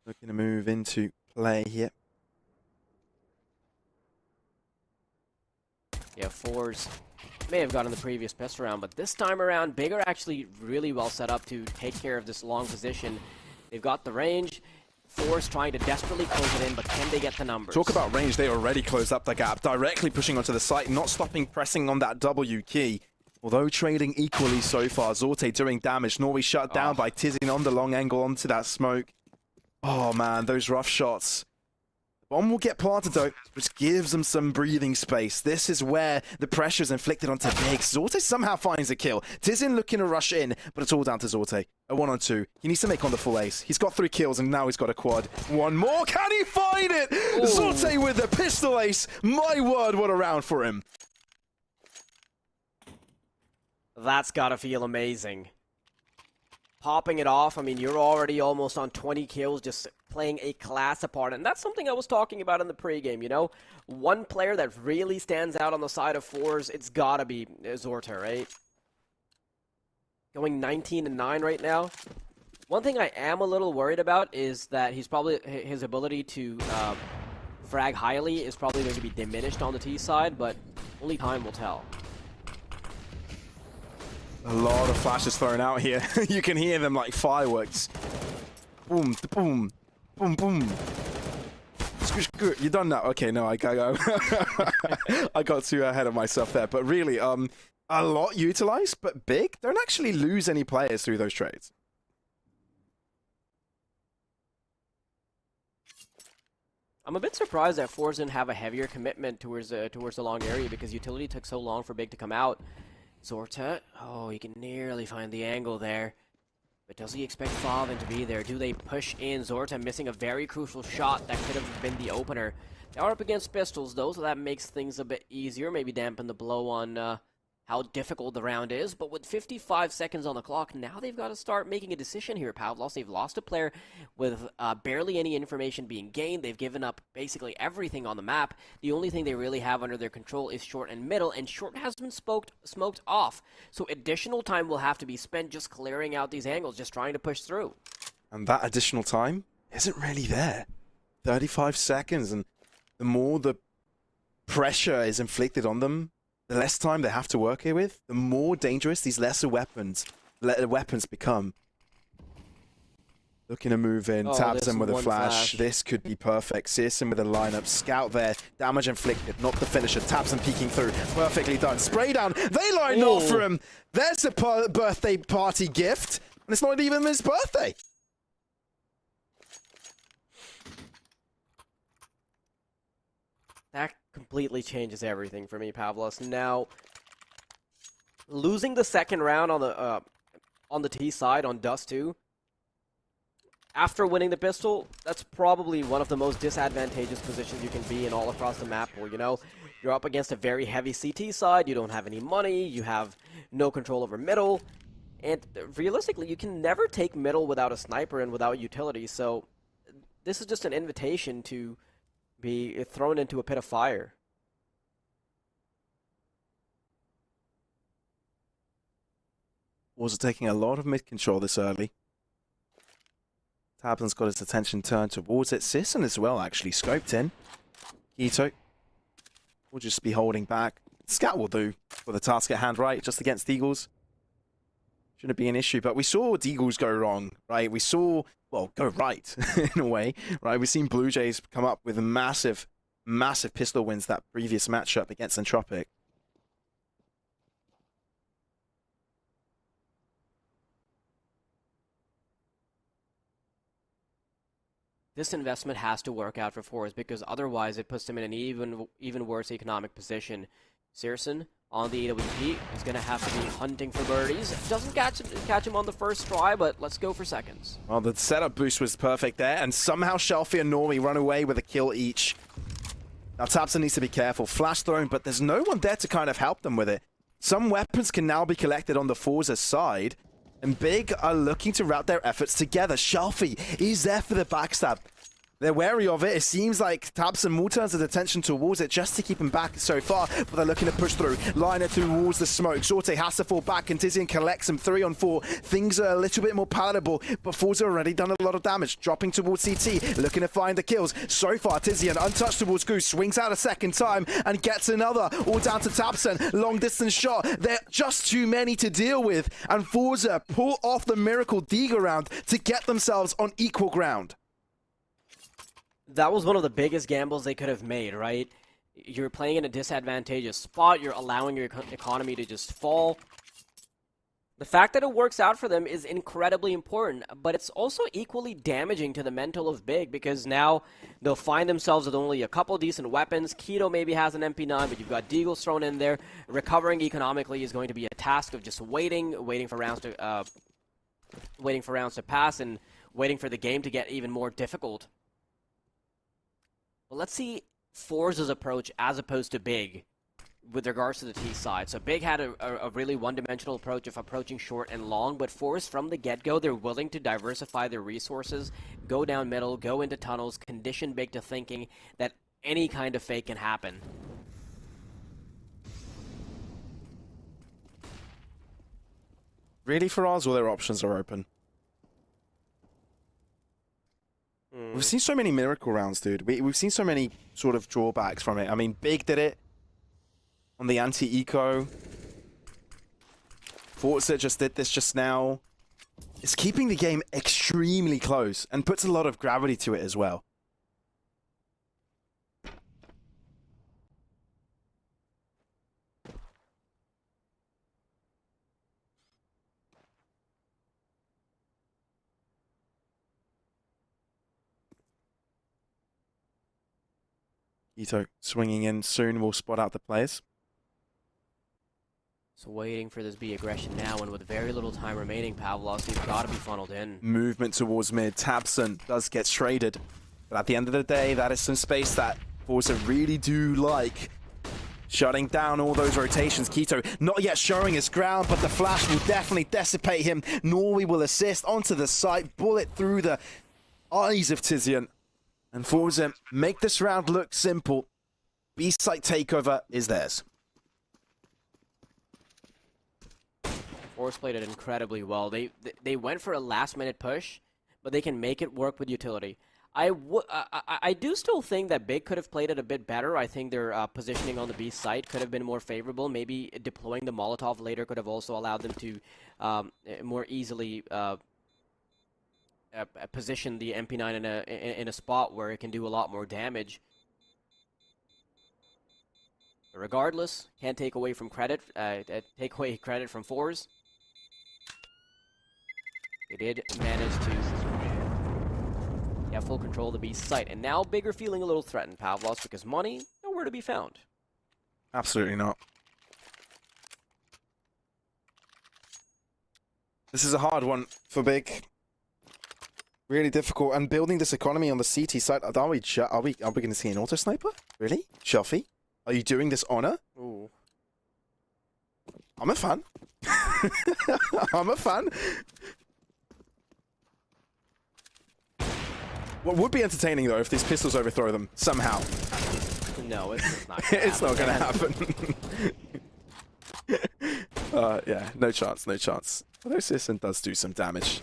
Speaker 1: Looking to move into play here.
Speaker 2: Yeah, forZe may have gotten the previous best round, but this time around, Big are actually really well set up to take care of this long position. They've got the range. forZe trying to desperately close it in, but can they get the numbers?
Speaker 1: Talk about range, they already closed up the gap, directly pushing onto the site, not stopping pressing on that W key. Although trading equally so far, Zorte doing damage, Nori shut down by TiZeN on the long angle onto that smoke. Oh man, those rough shots. Bomb will get planted though, which gives them some breathing space. This is where the pressure is inflicted onto Big. Zorte somehow finds a kill. TiZeN looking to rush in, but it's all down to Zorte. A 1-on-2. He needs to make on the full ace. He's got 3 kills and now he's got a quad. One more. Can he find it? Ooh. Zorte with the pistol ace. My word, what a round for him.
Speaker 2: That's gotta feel amazing. Popping it off, I mean, you're already almost on 20 kills just playing a class apart. And that's something I was talking about in the pregame, you know? One player that really stands out on the side of forZe, it's gotta be Zorte, right? Going 19-9 right now. One thing I am a little worried about is that he's probably, his ability to frag highly is probably going to be diminished on the T side, but only time will tell.
Speaker 1: A lot of flashes thrown out here. You can hear them like fireworks. Boom, boom, boom, boom. You done that? Okay, no, I got too ahead of myself there. But really, a lot utilized, but Big don't actually lose any players through those trades.
Speaker 2: I'm a bit surprised that forZe didn't have a heavier commitment towards the long area because utility took so long for Big to come out. Zorte, oh, he can nearly find the angle there. But does he expect faveN to be there? Do they push in? Zorte missing a very crucial shot that could have been the opener. They are up against pistols, though, so that makes things a bit easier. Maybe dampen the blow on how difficult the round is. But with 55 seconds on the clock, now they've got to start making a decision here, Pavlos. They've lost a player with barely any information being gained. They've given up basically everything on the map. The only thing they really have under their control is short and middle, and short has been smoked off. So additional time will have to be spent just clearing out these angles, just trying to push through.
Speaker 1: And that additional time isn't really there. 35 seconds, and the more the pressure is inflicted on them, the less time they have to work here with, the more dangerous these lesser weapons become. Looking to move in, tabseN with a flash. This could be perfect. csgo with a lineup. Scout there. Damage inflicted, not the finisher. tabseN peeking through. Perfectly done. Spray down. They lined up for him. There's a birthday party gift. And it's not even his birthday.
Speaker 2: That completely changes everything for me, Pavlos. Now, losing the second round on the T side on Dust 2, after winning the pistol, that's probably one of the most disadvantageous positions you can be in all across the map. Where, you know, you're up against a very heavy CT side, you don't have any money, you have no control over middle, and realistically, you can never take middle without a sniper and without utility. So, this is just an invitation to be thrown into a pit of fire.
Speaker 1: Was taking a lot of mid control this early. tabseN's got his attention turned towards it. csgo as well, actually, scoped in. Keto will just be holding back. Scout will do for the task at hand, right? Just against Deagles. Shouldn't be an issue, but we saw Deagles go wrong, right? We saw, well, go right, in a way, right? We've seen BLUEJAYS come up with massive, massive pistol wins that previous matchup against Entropiq.
Speaker 2: This investment has to work out for forZe because otherwise it puts them in an even worse economic position. csgo on the AWP is going to have to be hunting for birdies. Doesn't catch him on the first try, but let's go for seconds.
Speaker 1: Well, the setup boost was perfect there, and somehow Shelfie and Nori run away with a kill each. Now tabseN needs to be careful. Flash thrown, but there's no one there to kind of help them with it. Some weapons can now be collected on the forZe side. And Big are looking to route their efforts together. Shelfie is there for the backstab. They're wary of it. It seems like tabseN will turn his attention towards it just to keep him back so far, but they're looking to push through. Liner towards the smoke. Sorte has to fall back, and Tizian collects him 3 on 4. Things are a little bit more palatable, but forZe already done a lot of damage. Dropping towards CT, looking to find the kills. So far, Tizian untouched towards Goose, swings out a second time, and gets another. All down to tabseN. Long distance shot. They're just too many to deal with, and forZe pull off the miracle Diga round to get themselves on equal ground.
Speaker 2: That was one of the biggest gambles they could have made, right? You're playing in a disadvantageous spot. You're allowing your economy to just fall. The fact that it works out for them is incredibly important, but it's also equally damaging to the mental of Big, because now they'll find themselves with only a couple decent weapons. Keto maybe has an MP9, but you've got Deagles thrown in there. Recovering economically is going to be a task of just waiting for rounds to pass, and waiting for the game to get even more difficult. Well, let's see forZe's approach as opposed to Big with regards to the T side. So Big had a really one-dimensional approach of approaching short and long, but forZe from the get-go, they're willing to diversify their resources, go down middle, go into tunnels, condition Big to thinking that any kind of fake can happen.
Speaker 1: Really, for us, all their options are open. We've seen so many miracle rounds, dude. We've seen so many sort of drawbacks from it. I mean, Big did it on the anti-eco. forZe just did this just now. It's keeping the game extremely close and puts a lot of gravity to it as well. Ito swinging in soon will spot out the players.
Speaker 2: So waiting for this B aggression now, and with very little time remaining, Pavlos, he's got to be funneled in.
Speaker 1: Movement towards mid. tabseN does get traded. But at the end of the day, that is some space that forZe really do like. Shutting down all those rotations. Keto not yet showing his ground, but the flash will definitely dissipate him. Norway will assist onto the site. Bullet through the eyes of Tizian. And forZe make this round look simple. B-site takeover is theirs.
Speaker 2: forZe played it incredibly well. They went for a last-minute push, but they can make it work with utility. I do still think that Big could have played it a bit better. I think their positioning on the B site could have been more favorable. Maybe deploying the Molotov later could have also allowed them to more easily position the MP9 in a spot where it can do a lot more damage. Regardless, can't take away from credit. Take away credit from forZe. They did manage to have full control of the B site, and now Big are feeling a little threatened, Pavlos, because money nowhere to be found.
Speaker 1: Absolutely not. This is a hard one for Big. Really difficult, and building this economy on the CT side. Are we going to see an auto sniper? Really, Shelfie? Are you doing this honor?
Speaker 2: Ooh.
Speaker 1: I'm a fan. I'm a fan. What would be entertaining though if these pistols overthrow them somehow?
Speaker 2: No, it's not. It's
Speaker 1: not going to happen. Yeah, no chance, no chance. Although csgo does do some damage.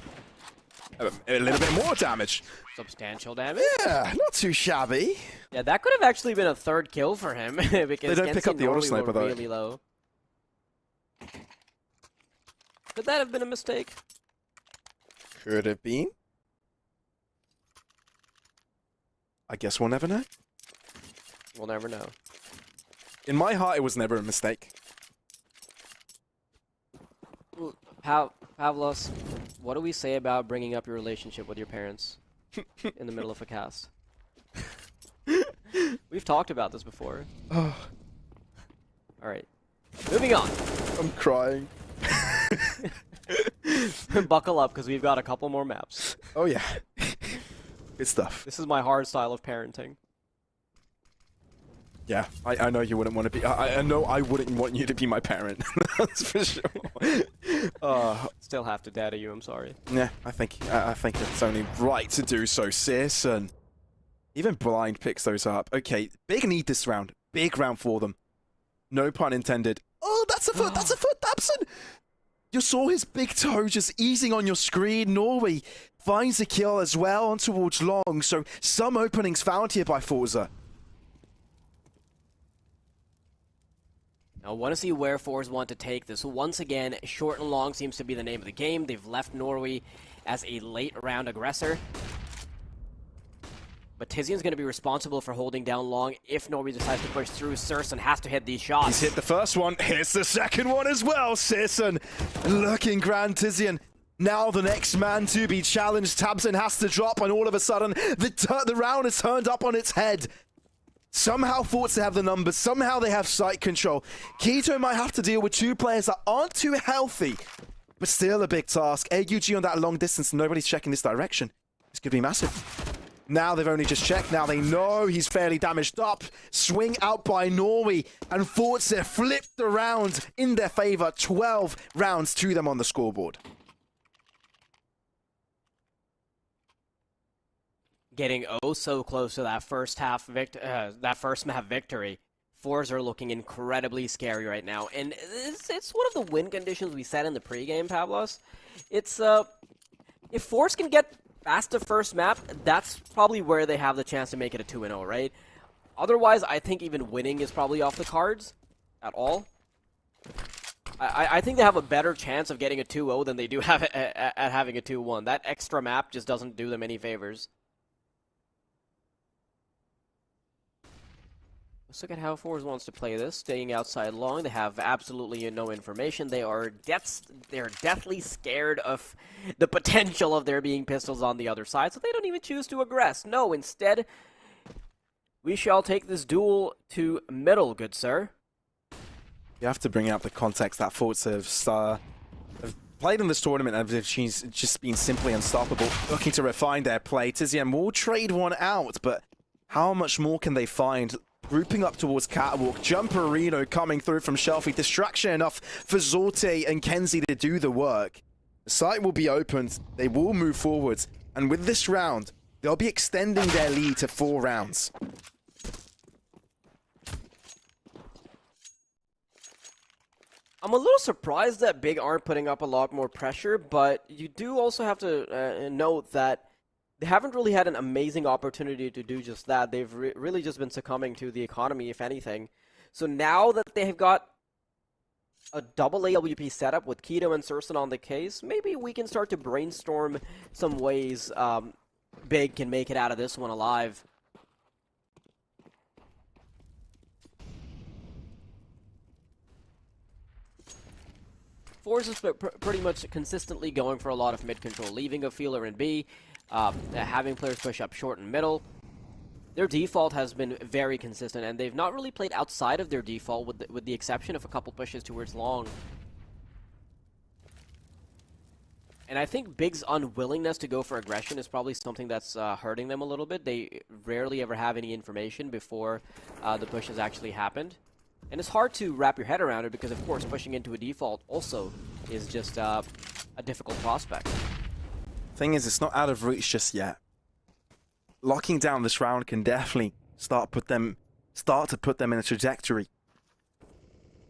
Speaker 1: A little bit more damage.
Speaker 2: Substantial damage?
Speaker 1: Yeah, not too shabby.
Speaker 2: Yeah, that could have actually been a third kill for him because
Speaker 1: they don't pick up the auto sniper though.
Speaker 2: Really low. Could that have been a mistake?
Speaker 1: Could have been. I guess we'll never know.
Speaker 2: We'll never know.
Speaker 1: In my heart, it was never a mistake.
Speaker 2: Pavlos, what do we say about bringing up your relationship with your parents in the middle of a cast? We've talked about this before.
Speaker 1: Oh.
Speaker 2: All right, moving on.
Speaker 1: I'm crying.
Speaker 2: Buckle up, because we've got a couple more maps.
Speaker 1: Oh yeah. Good stuff.
Speaker 2: This is my hard style of parenting.
Speaker 1: Yeah, I know you wouldn't want to be. I know I wouldn't want you to be my parent. That's for sure.
Speaker 2: Still have to data you. I'm sorry.
Speaker 1: Yeah, I think it's only right to do so, Searson. Even Blind picks those up. Okay, big need this round. Big round for them. No pun intended. Oh, that's a foot. That's a foot. Dabson. You saw his big toe just easing on your screen. Norway finds a kill as well on towards long. So some openings found here by forZe.
Speaker 2: I want to see where forZe want to take this. Once again, short and long seems to be the name of the game. They've left Norway as a late round aggressor. But Tizian's going to be responsible for holding down long if Norway decides to push through. Searson has to hit these shots.
Speaker 1: He's hit the first one. Here's the second one as well. Searson looking grand. Tizian now the next man to be challenged. Tabson has to drop, and all of a sudden the round is turned up on its head. Somehow forZe have the numbers. Somehow they have site control. Keto might have to deal with two players that aren't too healthy, but still a big task. AUG on that long distance. Nobody's checking this direction. This could be massive. Now they've only just checked. Now they know he's fairly damaged up. Swing out by Norway, and forZe flipped around in their favor. 12 rounds to them on the scoreboard.
Speaker 2: Getting oh so close to that first map victory. forZe are looking incredibly scary right now, and it's one of the win conditions we said in the pregame, Pavlos. It's if forZe can get past the first map, that's probably where they have the chance to make it a 2-0, right? Otherwise, I think even winning is probably off the cards at all. I think they have a better chance of getting a 2-0 than they do have at having a 2-1. That extra map just doesn't do them any favors. Let's look at how forZe wants to play this. Staying outside long, they have absolutely no information. They're deathly scared of the potential of there being pistols on the other side, so they don't even choose to aggress. No, instead, we shall take this duel to middle, good sir.
Speaker 1: You have to bring out the context that forZe have played in this tournament, and she's just been simply unstoppable, looking to refine their play. Tizian will trade one out, but how much more can they find? Grouping up towards Catwalk, Jumperino coming through from Shelfie, distraction enough for Zorte and Kenzie to do the work. The site will be opened, they will move forwards, and with this round, they'll be extending their lead to 4 rounds.
Speaker 2: I'm a little surprised that Big aren't putting up a lot more pressure, but you do also have to note that they haven't really had an amazing opportunity to do just that. They've really just been succumbing to the economy, if anything. So now that they've got a double AWP setup with Keto and Searson on the case, maybe we can start to brainstorm some ways Big can make it out of this one alive. forZe is pretty much consistently going for a lot of mid control, leaving a feeler in B, having players push up short and middle. Their default has been very consistent, and they've not really played outside of their default, with the exception of a couple pushes towards long. And I think Big's unwillingness to go for aggression is probably something that's hurting them a little bit. They rarely ever have any information before the push has actually happened. And it's hard to wrap your head around it because, of course, pushing into a default also is just a difficult prospect.
Speaker 1: Thing is, it's not out of reach just yet. Locking down this round can definitely start to put them in a trajectory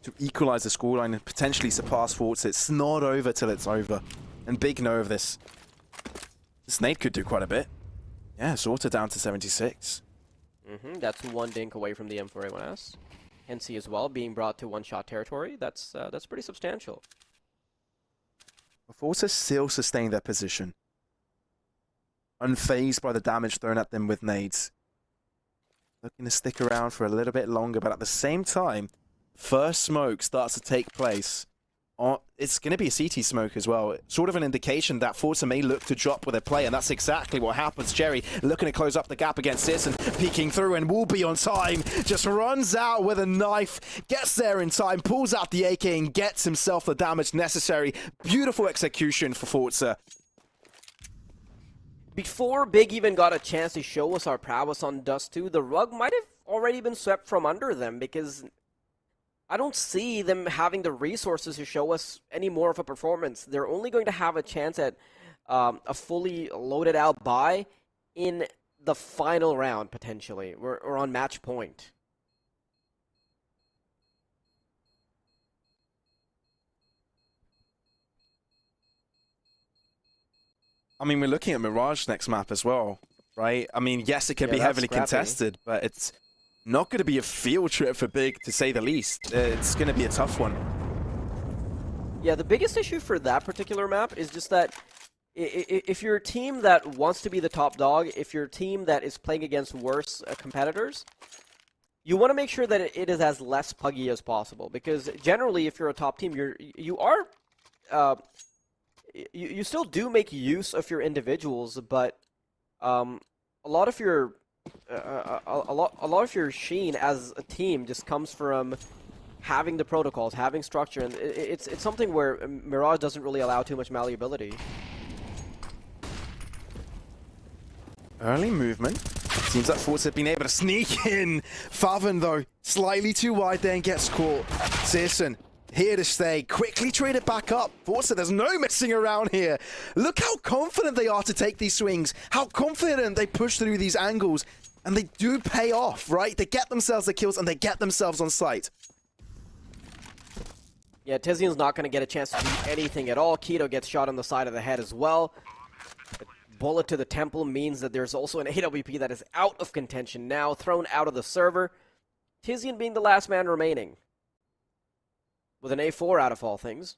Speaker 1: to equalize the scoreline and potentially surpass forZe. It's not over till it's over. And Big know of this. This nade could do quite a bit. Yeah, Zorta down to 76.
Speaker 2: That's one dink away from the M4A1S. Hensi as well, being brought to one-shot territory. That's pretty substantial.
Speaker 1: forZe still sustain their position, unfazed by the damage thrown at them with nades. Looking to stick around for a little bit longer, but at the same time, first smoke starts to take place. It's going to be a CT smoke as well. Sort of an indication that forZe may look to drop with their play, and that's exactly what happens. Jerry looking to close up the gap against Searson, peeking through and will be on time. Just runs out with a knife, gets there in time, pulls out the AK and gets himself the damage necessary. Beautiful execution for forZe.
Speaker 2: before Big even got a chance to show us our prowess on Dust 2, the rug might have already been swept from under them, because I don't see them having the resources to show us any more of a performance. They're only going to have a chance at a fully loaded out buy in the final round, potentially, or on match point.
Speaker 1: I mean, we're looking at Mirage next map as well, right? I mean, yes, it can be
Speaker 2: that's
Speaker 1: heavily
Speaker 2: scrappy.
Speaker 1: contested, but it's not going to be a field trip for Big, to say the least. It's going to be a tough one.
Speaker 2: Yeah, the biggest issue for that particular map is just that if you're a team that wants to be the top dog, if you're a team that is playing against worse competitors, you want to make sure that it is as less puggy as possible. Because generally, if you're a top team, you still do make use of your individuals, but a lot of your sheen as a team just comes from having the protocols, having structure, and it's something where Mirage doesn't really allow too much malleability.
Speaker 1: Early movement. Seems like forZe have been able to sneak in. faveN, though, slightly too wide there and gets caught. csgo, here to stay. Quickly trade it back up. forZe, there's no messing around here. Look how confident they are to take these swings. How confident they push through these angles. And they do pay off, right? They get themselves the kills and they get themselves on site.
Speaker 2: Yeah, Tizian's not going to get a chance to do anything at all. Keto gets shot on the side of the head as well. A bullet to the temple means that there's also an AWP that is out of contention now, thrown out of the server. Tizian being the last man remaining. With an A4 out of all things.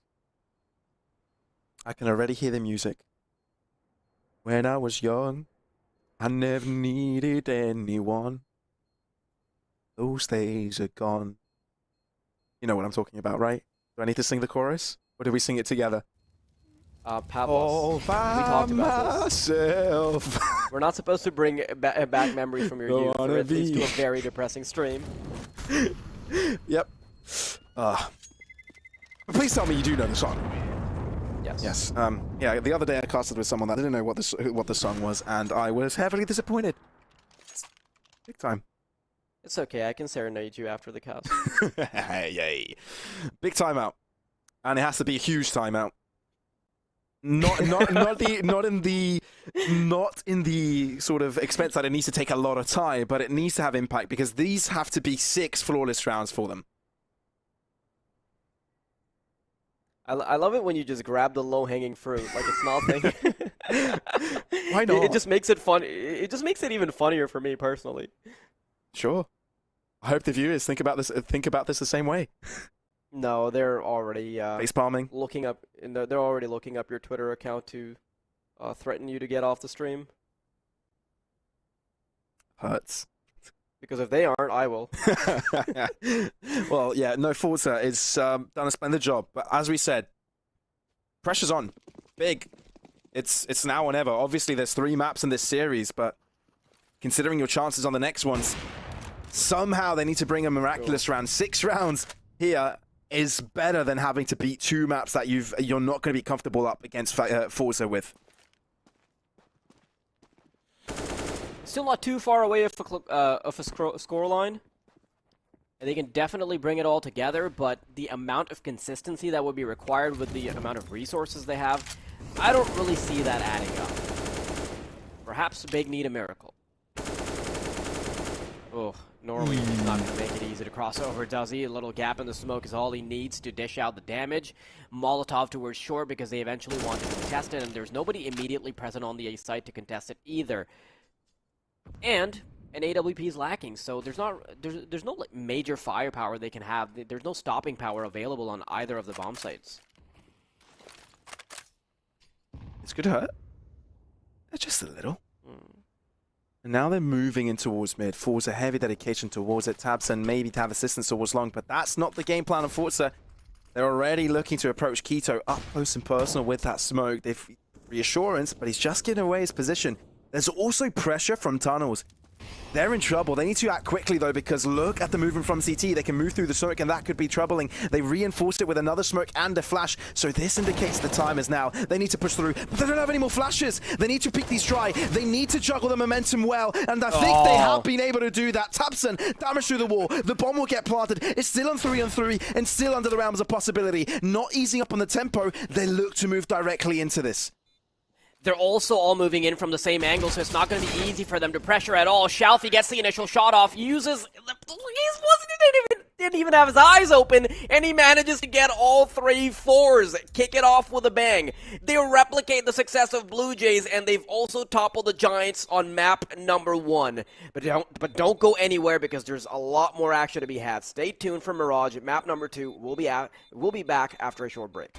Speaker 1: I can already hear the music. When I was young, I never needed anyone. Those days are gone. You know what I'm talking about, right? Do I need to sing the chorus? Or do we sing it together?
Speaker 2: Pavlos.
Speaker 1: All by
Speaker 2: we talked about
Speaker 1: myself.
Speaker 2: this. We're not supposed to bring back memories from your
Speaker 1: Don't
Speaker 2: youth, or
Speaker 1: wanna
Speaker 2: it leads
Speaker 1: be.
Speaker 2: to a very depressing stream.
Speaker 1: Yep. But please tell me you do know the song.
Speaker 2: Yes.
Speaker 1: Yes. Yeah, the other day I casted with someone that didn't know what the song was, and I was heavily disappointed. Big time.
Speaker 2: It's okay, I can serenade you after the cast.
Speaker 1: Yay. Big timeout. And it has to be a huge timeout. Not in the sort of expense that it needs to take a lot of time, but it needs to have impact, because these have to be 6 flawless rounds for them.
Speaker 2: I love it when you just grab the low-hanging fruit like it's nothing.
Speaker 1: Why not?
Speaker 2: It just makes it fun. It just makes it even funnier for me personally.
Speaker 1: Sure. I hope the viewers think about this the same way.
Speaker 2: No, they're already
Speaker 1: Face palming.
Speaker 2: looking up. They're already looking up your Twitter account to threaten you to get off the stream.
Speaker 1: Hurts.
Speaker 2: Because if they aren't, I will.
Speaker 1: Well, yeah, no, forZe is done a splendid job. But as we said, pressure's on. Big. It's now or never. Obviously, there's 3 maps in this series, but considering your chances on the next ones, somehow they need to bring a miraculous round. 6 rounds here is better than having to beat 2 maps that you're not going to be comfortable up against forZe with.
Speaker 2: Still not too far away of a scoreline. And they can definitely bring it all together, but the amount of consistency that would be required with the amount of resources they have, I don't really see that adding up. Perhaps Big need a miracle. Oh, Norway is not going to make it easy to cross over, does he? A little gap in the smoke is all he needs to dish out the damage. Molotov towards short because they eventually want to contest it, and there's nobody immediately present on the A site to contest it either. And an AWP is lacking, so there's no like, major firepower they can have. There's no stopping power available on either of the bomb sites.
Speaker 1: It's good hurt. Just a little. And now they're moving in towards mid. forZe heavy dedication towards it. tabseN maybe to have assistance towards long, but that's not the game plan of forZe. They're already looking to approach Keto up close and personal with that smoke. They've reassurance, but he's just giving away his position. There's also pressure from tunnels. They're in trouble. They need to act quickly, though, because look at the movement from CT. They can move through the smoke, and that could be troubling. They reinforced it with another smoke and a flash, so this indicates the time is now. They need to push through, but they don't have any more flashes. They need to pick these dry. They need to juggle the momentum well, and I think they have been able to do that. Tapson, damage through the wall. The bomb will get planted. It's still on 3-on-3, and still under the realms of possibility. Not easing up on the tempo. They look to move directly into this.
Speaker 2: They're also all moving in from the same angle, so it's not going to be easy for them to pressure at all. Shalfie gets the initial shot off, didn't even have his eyes open, and he manages to get all 3 fours, kick it off with a bang. They replicate the success of BLUEJAYS, and they've also toppled the Giants on map number 1. But don't go anywhere, because there's a lot more action to be had. Stay tuned for Mirage. Map number 2 will be back after a short break.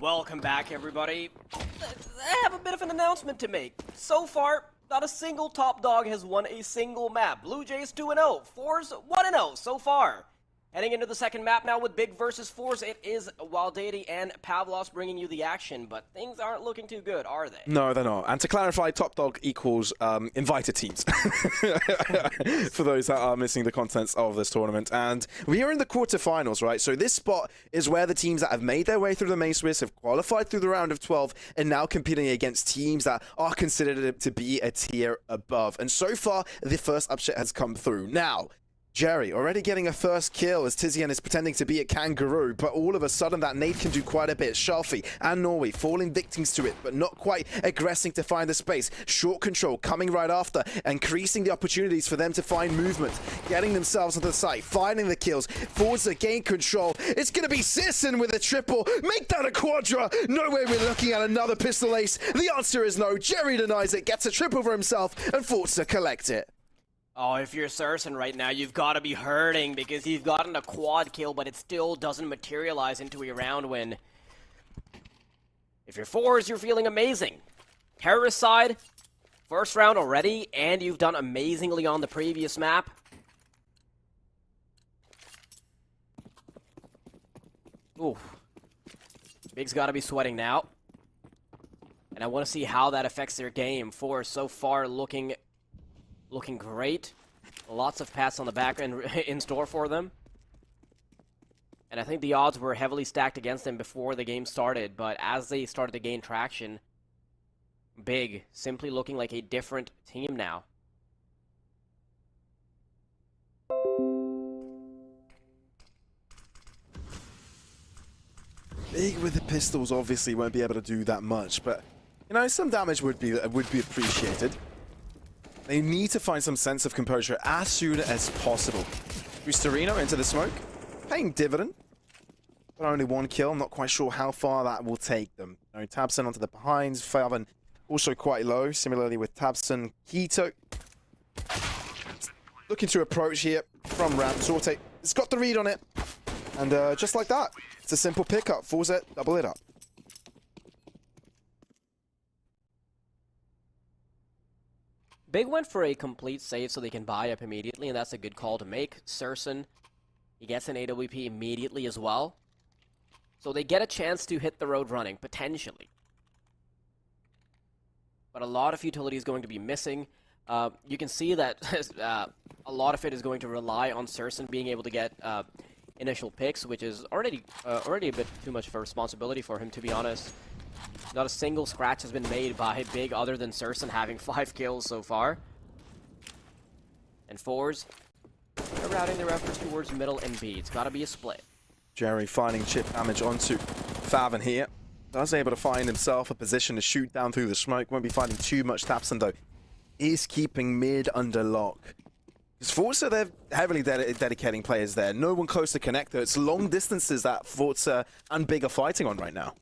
Speaker 2: Welcome back, everybody. I have a bit of an announcement to make. So far, not a single top dog has won a single map. BLUEJAYS 2-0, forZe 1-0 so far. Heading into the second map now with Big versus forZe, it is Wildady and Pavlos bringing you the action, but things aren't looking too good, are they?
Speaker 1: No, they're not. And to clarify, top dog equals invited teams. For those that are missing the contents of this tournament. And we are in the quarterfinals, right? So this spot is where the teams that have made their way through the main Swiss have qualified through the round of 12 and now competing against teams that are considered to be a tier above. And so far, the first upset has come through. Now, Jerry already getting a first kill as Tizian is pretending to be a kangaroo, but all of a sudden that nade can do quite a bit. Shelfie and Norway falling victims to it, but not quite aggressing to find the space. Short control coming right after, increasing the opportunities for them to find movement, getting themselves onto the site, finding the kills. forZe gain control. It's going to be Sisson with a triple. Make that a quadra. No way we're looking at another pistol ace. The answer is no. Jerry denies it, gets a triple for himself, and forZe collect it.
Speaker 2: Oh, if you're Surson right now, you've got to be hurting because you've gotten a quad kill, but it still doesn't materialize into a round win. If you're forZe, you're feeling amazing. Terrorist side, first round already, and you've done amazingly on the previous map. Ooh. Big's got to be sweating now. And I want to see how that affects their game. forZe so far looking great. Lots of paths on the back end in store for them. And I think the odds were heavily stacked against them before the game started, but as they started to gain traction, Big simply looking like a different team now.
Speaker 1: Big with the pistols obviously won't be able to do that much, but you know, some damage would be appreciated. They need to find some sense of composure as soon as possible. Bustarino into the smoke, paying dividend, but only one kill. I'm not quite sure how far that will take them. You know, Tabson onto the behinds, Faven also quite low. Similarly with Tabson, Keto looking to approach here from ramp. Sorte, it's got the read on it, and just like that, it's a simple pickup. forZe double it up.
Speaker 2: Big went for a complete save so they can buy up immediately, and that's a good call to make. Surson, he gets an AWP immediately as well. So they get a chance to hit the road running, potentially. But a lot of utility is going to be missing. You can see that a lot of it is going to rely on Surson being able to get initial picks, which is already a bit too much of a responsibility for him, to be honest. Not a single scratch has been made by Big other than Surson having 5 kills so far. And forZe are routing their efforts towards middle and B. It's got to be a split.
Speaker 1: Jerry finding chip damage onto Faven here. Does able to find himself a position to shoot down through the smoke. Won't be finding too much. Tapson, though, is keeping mid under lock. Because forZe, they're heavily dedicating players there. No one close to connector. It's long distances that forZe and Big are fighting on right now.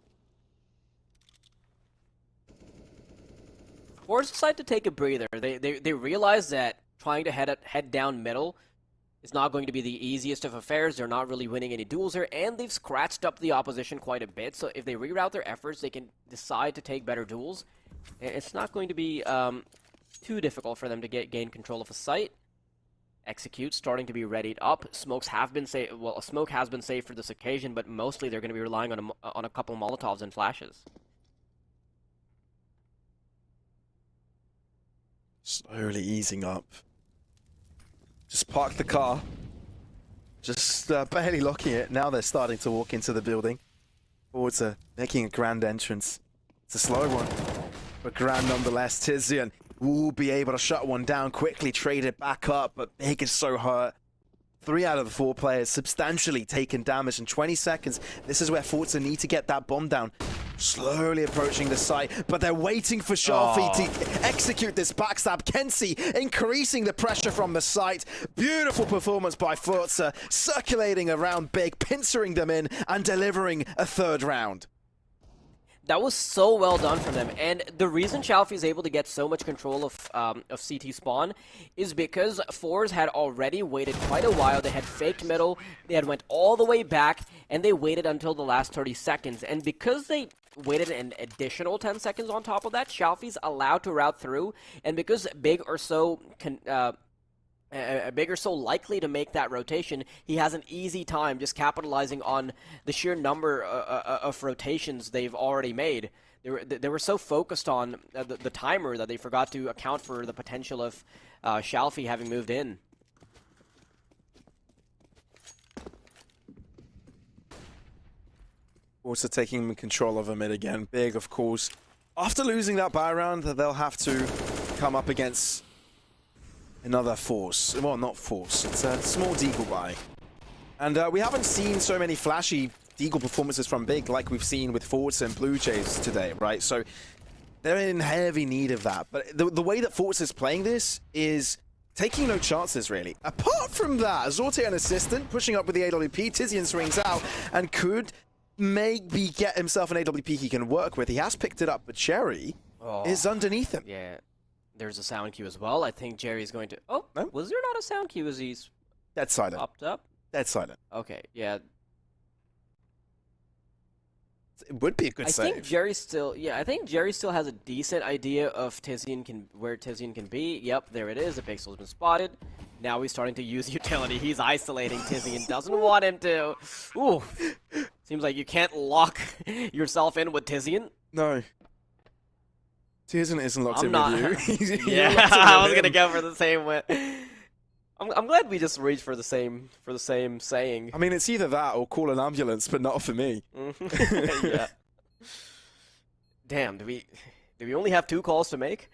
Speaker 2: forZe decide to take a breather. They realize that trying to head down middle is not going to be the easiest of affairs. They're not really winning any duels here, and they've scratched up the opposition quite a bit. So if they reroute their efforts, they can decide to take better duels. It's not going to be too difficult for them to gain control of a site. Execute starting to be readied up. Smokes have been saved. Well, a smoke has been saved for this occasion, but mostly they're going to be relying on a couple Molotovs and flashes.
Speaker 1: Slowly easing up. Just park the car. Just barely locking it. Now they're starting to walk into the building. forZe making a grand entrance. It's a slow one, but grand nonetheless. Tizian will be able to shut one down quickly, trade it back up, but Big is so hurt. 3 out of the 4 players substantially taking damage in 20 seconds. This is where forZe need to get that bomb down. Slowly approaching the site, but they're waiting for Sharfie to execute this backstab. Kensi increasing the pressure from the site. Beautiful performance by forZe, circulating around Big, pincering them in, and delivering a 3rd round.
Speaker 2: That was so well done from them, and the reason Xiaofi is able to get so much control of CT spawn is because forZe had already waited quite a while. They had faked middle, they had went all the way back, and they waited until the last 30 seconds. And because they waited an additional 10 seconds on top of that, Xiaofi's allowed to route through, and because Big are so likely to make that rotation, he has an easy time just capitalizing on the sheer number of rotations they've already made. They were so focused on the timer that they forgot to account for the potential of Xiaofi having moved in.
Speaker 1: Also taking control of a mid again. Big, of course. After losing that buy round, they'll have to come up against another force. Well, not force. It's a small Deagle buy. And we haven't seen so many flashy Deagle performances from Big like we've seen with forZe and BLUEJAYS today, right? So they're in heavy need of that. But the way that forZe is playing this is taking no chances, really. Apart from that, Zorte, an assistant, pushing up with the AWP. Tizian swings out and could maybe get himself an AWP he can work with. He has picked it up, but Cherry is underneath him.
Speaker 2: Yeah. There's a sound cue as well. I think Jerry's going to... Oh,
Speaker 1: no?
Speaker 2: Was there not a sound cue as he's...
Speaker 1: Dead silent.
Speaker 2: Popped up?
Speaker 1: Dead silent.
Speaker 2: Okay, yeah.
Speaker 1: It would be a good save.
Speaker 2: I think Jerry still... Yeah, I think Jerry still has a decent idea of where Tizian can be. Yep, there it is. The pixel's been spotted. Now he's starting to use utility. He's isolating Tizian. Doesn't want him to. Ooh. Seems like you can't lock yourself in with Tizian.
Speaker 1: No. Tizian isn't locked in with you.
Speaker 2: Yeah, I was going to go for the same way. I'm glad we just reached for the same saying.
Speaker 1: I mean, it's either that or call an ambulance, but not for me.
Speaker 2: Yeah. Damn, do we only have 2 calls to make?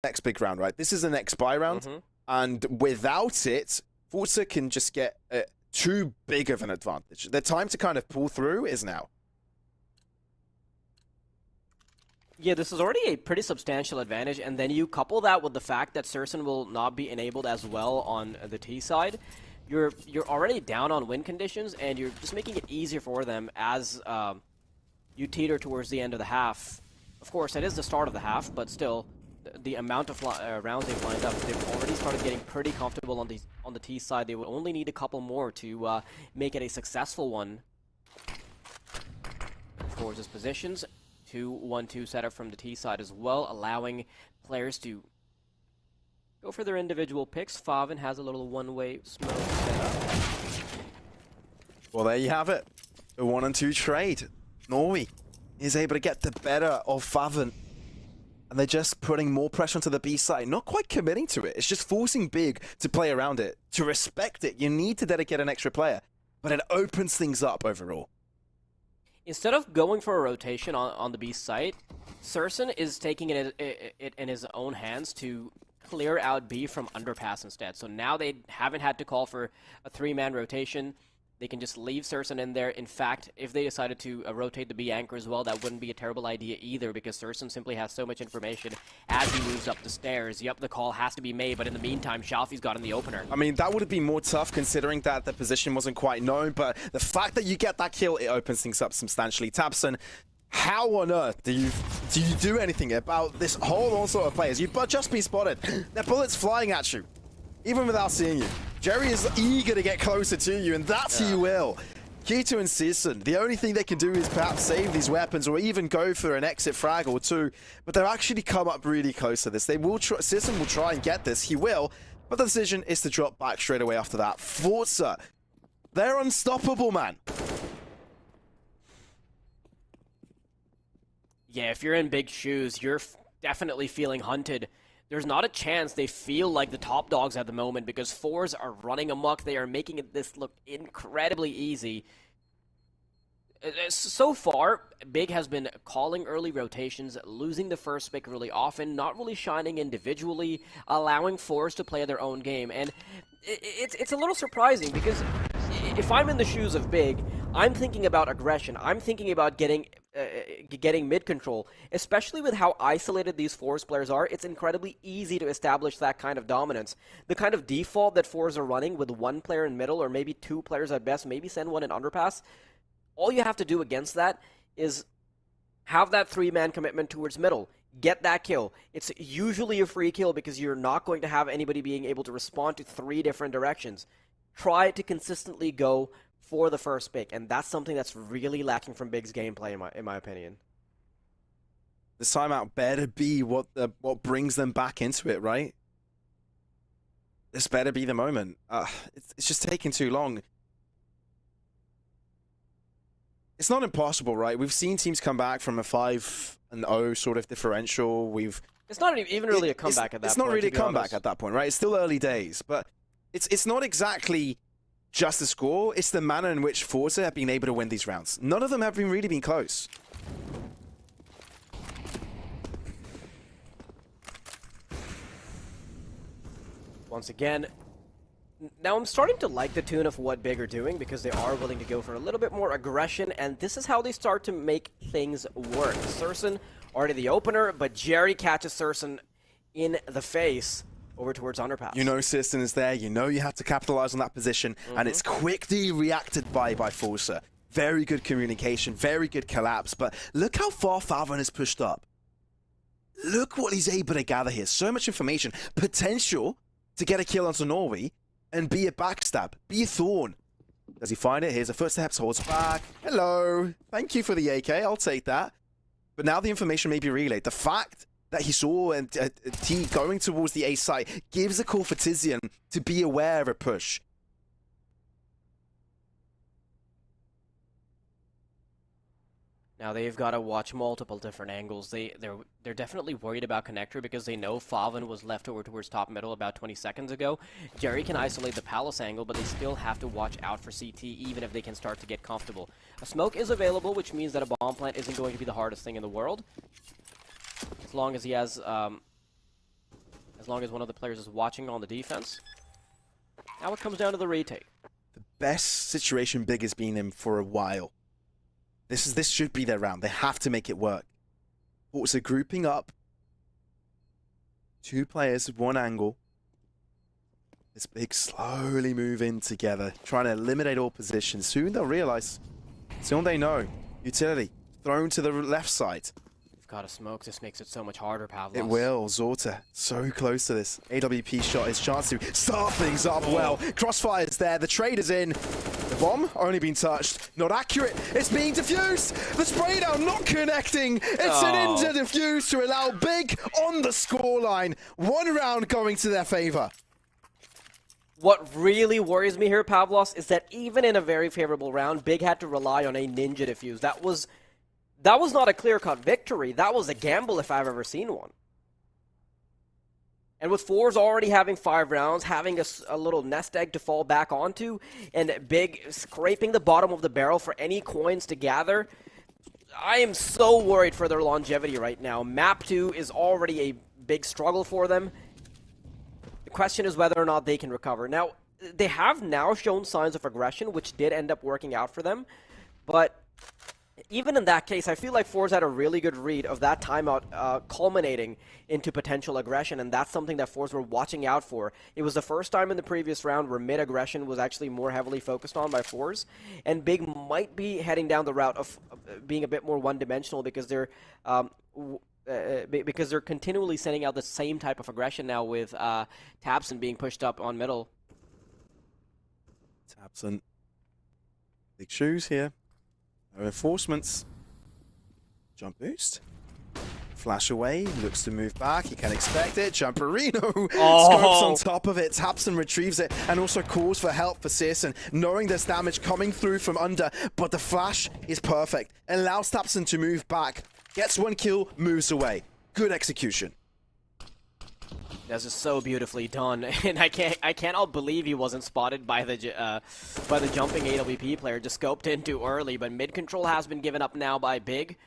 Speaker 1: Next big round, right? This is the next buy round, and without it, forZe can just get too big of an advantage. The time to kind of pull through is now.
Speaker 2: Yeah, this is already a pretty substantial advantage, and then you couple that with the fact that Surson will not be enabled as well on the T side. You're already down on win conditions, and you're just making it easier for them as you teeter towards the end of the half. Of course, it is the start of the half, but still, the amount of rounds they've lined up, they've already started getting pretty comfortable on the T side. They will only need a couple more to make it a successful one. forZe's positions, 2-1-2 setup from the T side as well, allowing players to go for their individual picks. Favin has a little one-way smoke setup.
Speaker 1: Well, there you have it. A 1-2 trade. Norway is able to get the better of Favin. And they're just putting more pressure onto the B side, not quite committing to it. It's just forcing Big to play around it. To respect it, you need to dedicate an extra player. But it opens things up overall.
Speaker 2: Instead of going for a rotation on the B site, Surson is taking it in his own hands to clear out B from underpass instead. So now they haven't had to call for a 3-man rotation. They can just leave Surson in there. In fact, if they decided to rotate the B anchor as well, that wouldn't be a terrible idea either, because Surson simply has so much information as he moves up the stairs. Yep, the call has to be made, but in the meantime, Xiaofi's got in the opener.
Speaker 1: I mean, that would have been more tough considering that the position wasn't quite known, but the fact that you get that kill, it opens things up substantially. Tabson, how on earth do you do anything about this whole onslaught of players? You've just been spotted. There are bullets flying at you, even without seeing you. Jerry is eager to get closer to you, and that's who you will. Keto and Sisson, the only thing they can do is perhaps save these weapons or even go for an exit frag or two, but they'll actually come up really close to this. They will Sisson will try and get this. He will, but the decision is to drop back straight away after that. forZe, they're unstoppable, man.
Speaker 2: Yeah, if you're in Big shoes, you're definitely feeling hunted. There's not a chance they feel like the top dogs at the moment, because forZe are running amok. They are making this look incredibly easy. So far, Big has been calling early rotations, losing the first pick really often, not really shining individually, allowing forZe to play their own game. And it's a little surprising because if I'm in the shoes of Big, I'm thinking about aggression. I'm thinking about getting mid control, especially with how isolated these forZe players are. It's incredibly easy to establish that kind of dominance. The kind of default that forZe are running with one player in middle or maybe two players at best, maybe send one in underpass. All you have to do against that is have that three-man commitment towards middle. Get that kill. It's usually a free kill because you're not going to have anybody being able to respond to three different directions. Try to consistently go for the first pick, and that's something that's really lacking from Big's gameplay, in my opinion.
Speaker 1: The timeout better be what brings them back into it, right? This better be the moment. It's just taking too long. It's not impossible, right? We've seen teams come back from a 5-0 sort of differential.
Speaker 2: It's not even really a comeback at that point.
Speaker 1: It's not really a comeback at that point, right? It's still early days, but it's not exactly just the score. It's the manner in which forZe have been able to win these rounds. None of them have really been close.
Speaker 2: Once again, now I'm starting to like the tune of what Big are doing because they are willing to go for a little bit more aggression, and this is how they start to make things work. Surson already the opener, but Jerry catches Surson in the face over towards underpass.
Speaker 1: You know System is there, you know you have to capitalize on that position, and it's quickly reacted by forZe. Very good communication, very good collapse, but look how far faveN has pushed up. Look what he's able to gather here. So much information. Potential to get a kill onto Norway, and be a backstab, be a thorn. Does he find it? Here's a footsteps, holds back. Hello, thank you for the AK, I'll take that. But now the information may be relayed. The fact that he saw T going towards the A site gives a call for Tizian to be aware of a push.
Speaker 2: Now they've got to watch multiple different angles. They're definitely worried about connector because they know faveN was left over towards top middle about 20 seconds ago. Jerry can isolate the palace angle, but they still have to watch out for CT even if they can start to get comfortable. A smoke is available, which means that a bomb plant isn't going to be the hardest thing in the world. As long as he has, as long as one of the players is watching on the defense. Now it comes down to the retake.
Speaker 1: The best situation Big has been in for a while. This should be their round. They have to make it work. forZe grouping up. Two players, one angle. This Big slowly move in together, trying to eliminate all positions. Soon they'll realize. Soon they know. Utility thrown to the left side.
Speaker 2: Got to smoke. This makes it so much harder, Pavlos.
Speaker 1: It will. Zorta so close to this. AWP shot, his chance to start things up well. Crossfire's there. The trade is in. The bomb only been touched. Not accurate. It's being defused. The spray down not connecting. It's an injured defuse to allow Big on the scoreline. One round going to their favor.
Speaker 2: What really worries me here, Pavlos, is that even in a very favorable round, Big had to rely on a ninja defuse. That was not a clear-cut victory. That was a gamble if I've ever seen one. And with forZe already having 5 rounds, having a little nest egg to fall back onto, and Big scraping the bottom of the barrel for any coins to gather, I am so worried for their longevity right now. Map 2 is already a big struggle for them. The question is whether or not they can recover. Now, they have now shown signs of aggression, which did end up working out for them, but even in that case, I feel like forZe had a really good read of that timeout culminating into potential aggression, and that's something that forZe were watching out for. It was the first time in the previous round where mid-aggression was actually more heavily focused on by forZe, and Big might be heading down the route of being a bit more one-dimensional because they're continually sending out the same type of aggression now with tabseN being pushed up on middle.
Speaker 1: tabseN. Big shoes here. No reinforcements. Jump boost. Flash away. Looks to move back. He can expect it. Jumperino. Scopes on top of it. tabseN retrieves it and also calls for help for csgo, knowing there's damage coming through from under. But the flash is perfect. Allows tabseN to move back. Gets one kill. Moves away. Good execution.
Speaker 2: That's just so beautifully done, and I cannot believe he wasn't spotted by the jumping AWP player. Just scoped in too early, but mid control has been given up now by Big.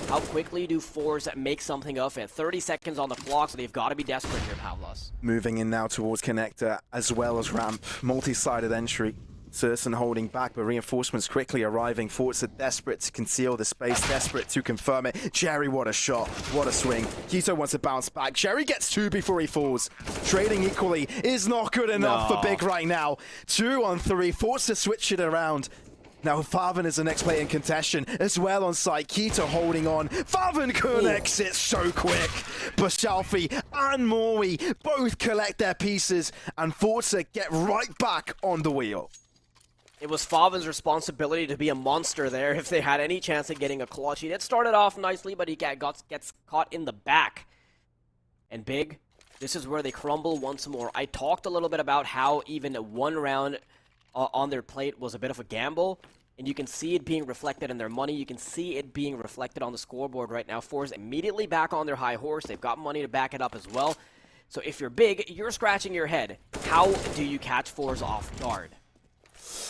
Speaker 2: How quickly do forZe make something of it? 30 seconds on the clock, so they've got to be desperate here, Pavlos.
Speaker 1: Moving in now towards connector as well as ramp, multi-sided entry. Certain holding back, but reinforcements quickly arriving. forZe desperate to conceal the space, desperate to confirm it. Jerry, what a shot, what a swing. Keto wants to bounce back. Jerry gets 2 before he falls. Trading equally is not good enough for Big right now. 2 on 3, forced to switch it around. Now farven is the next player in contention as well on site. Keto holding on. farven connects it so quick. But Shalfie and Mori both collect their pieces, and forZe get right back on the wheel.
Speaker 2: It was farven's responsibility to be a monster there if they had any chance of getting a clutch. He did start it off nicely, but he gets caught in the back. And Big, this is where they crumble once more. I talked a little bit about how even one round on their plate was a bit of a gamble, and you can see it being reflected in their money. You can see it being reflected on the scoreboard right now. forZe immediately back on their high horse. They've got money to back it up as well. So if you're Big, you're scratching your head. How do you catch forZe off guard?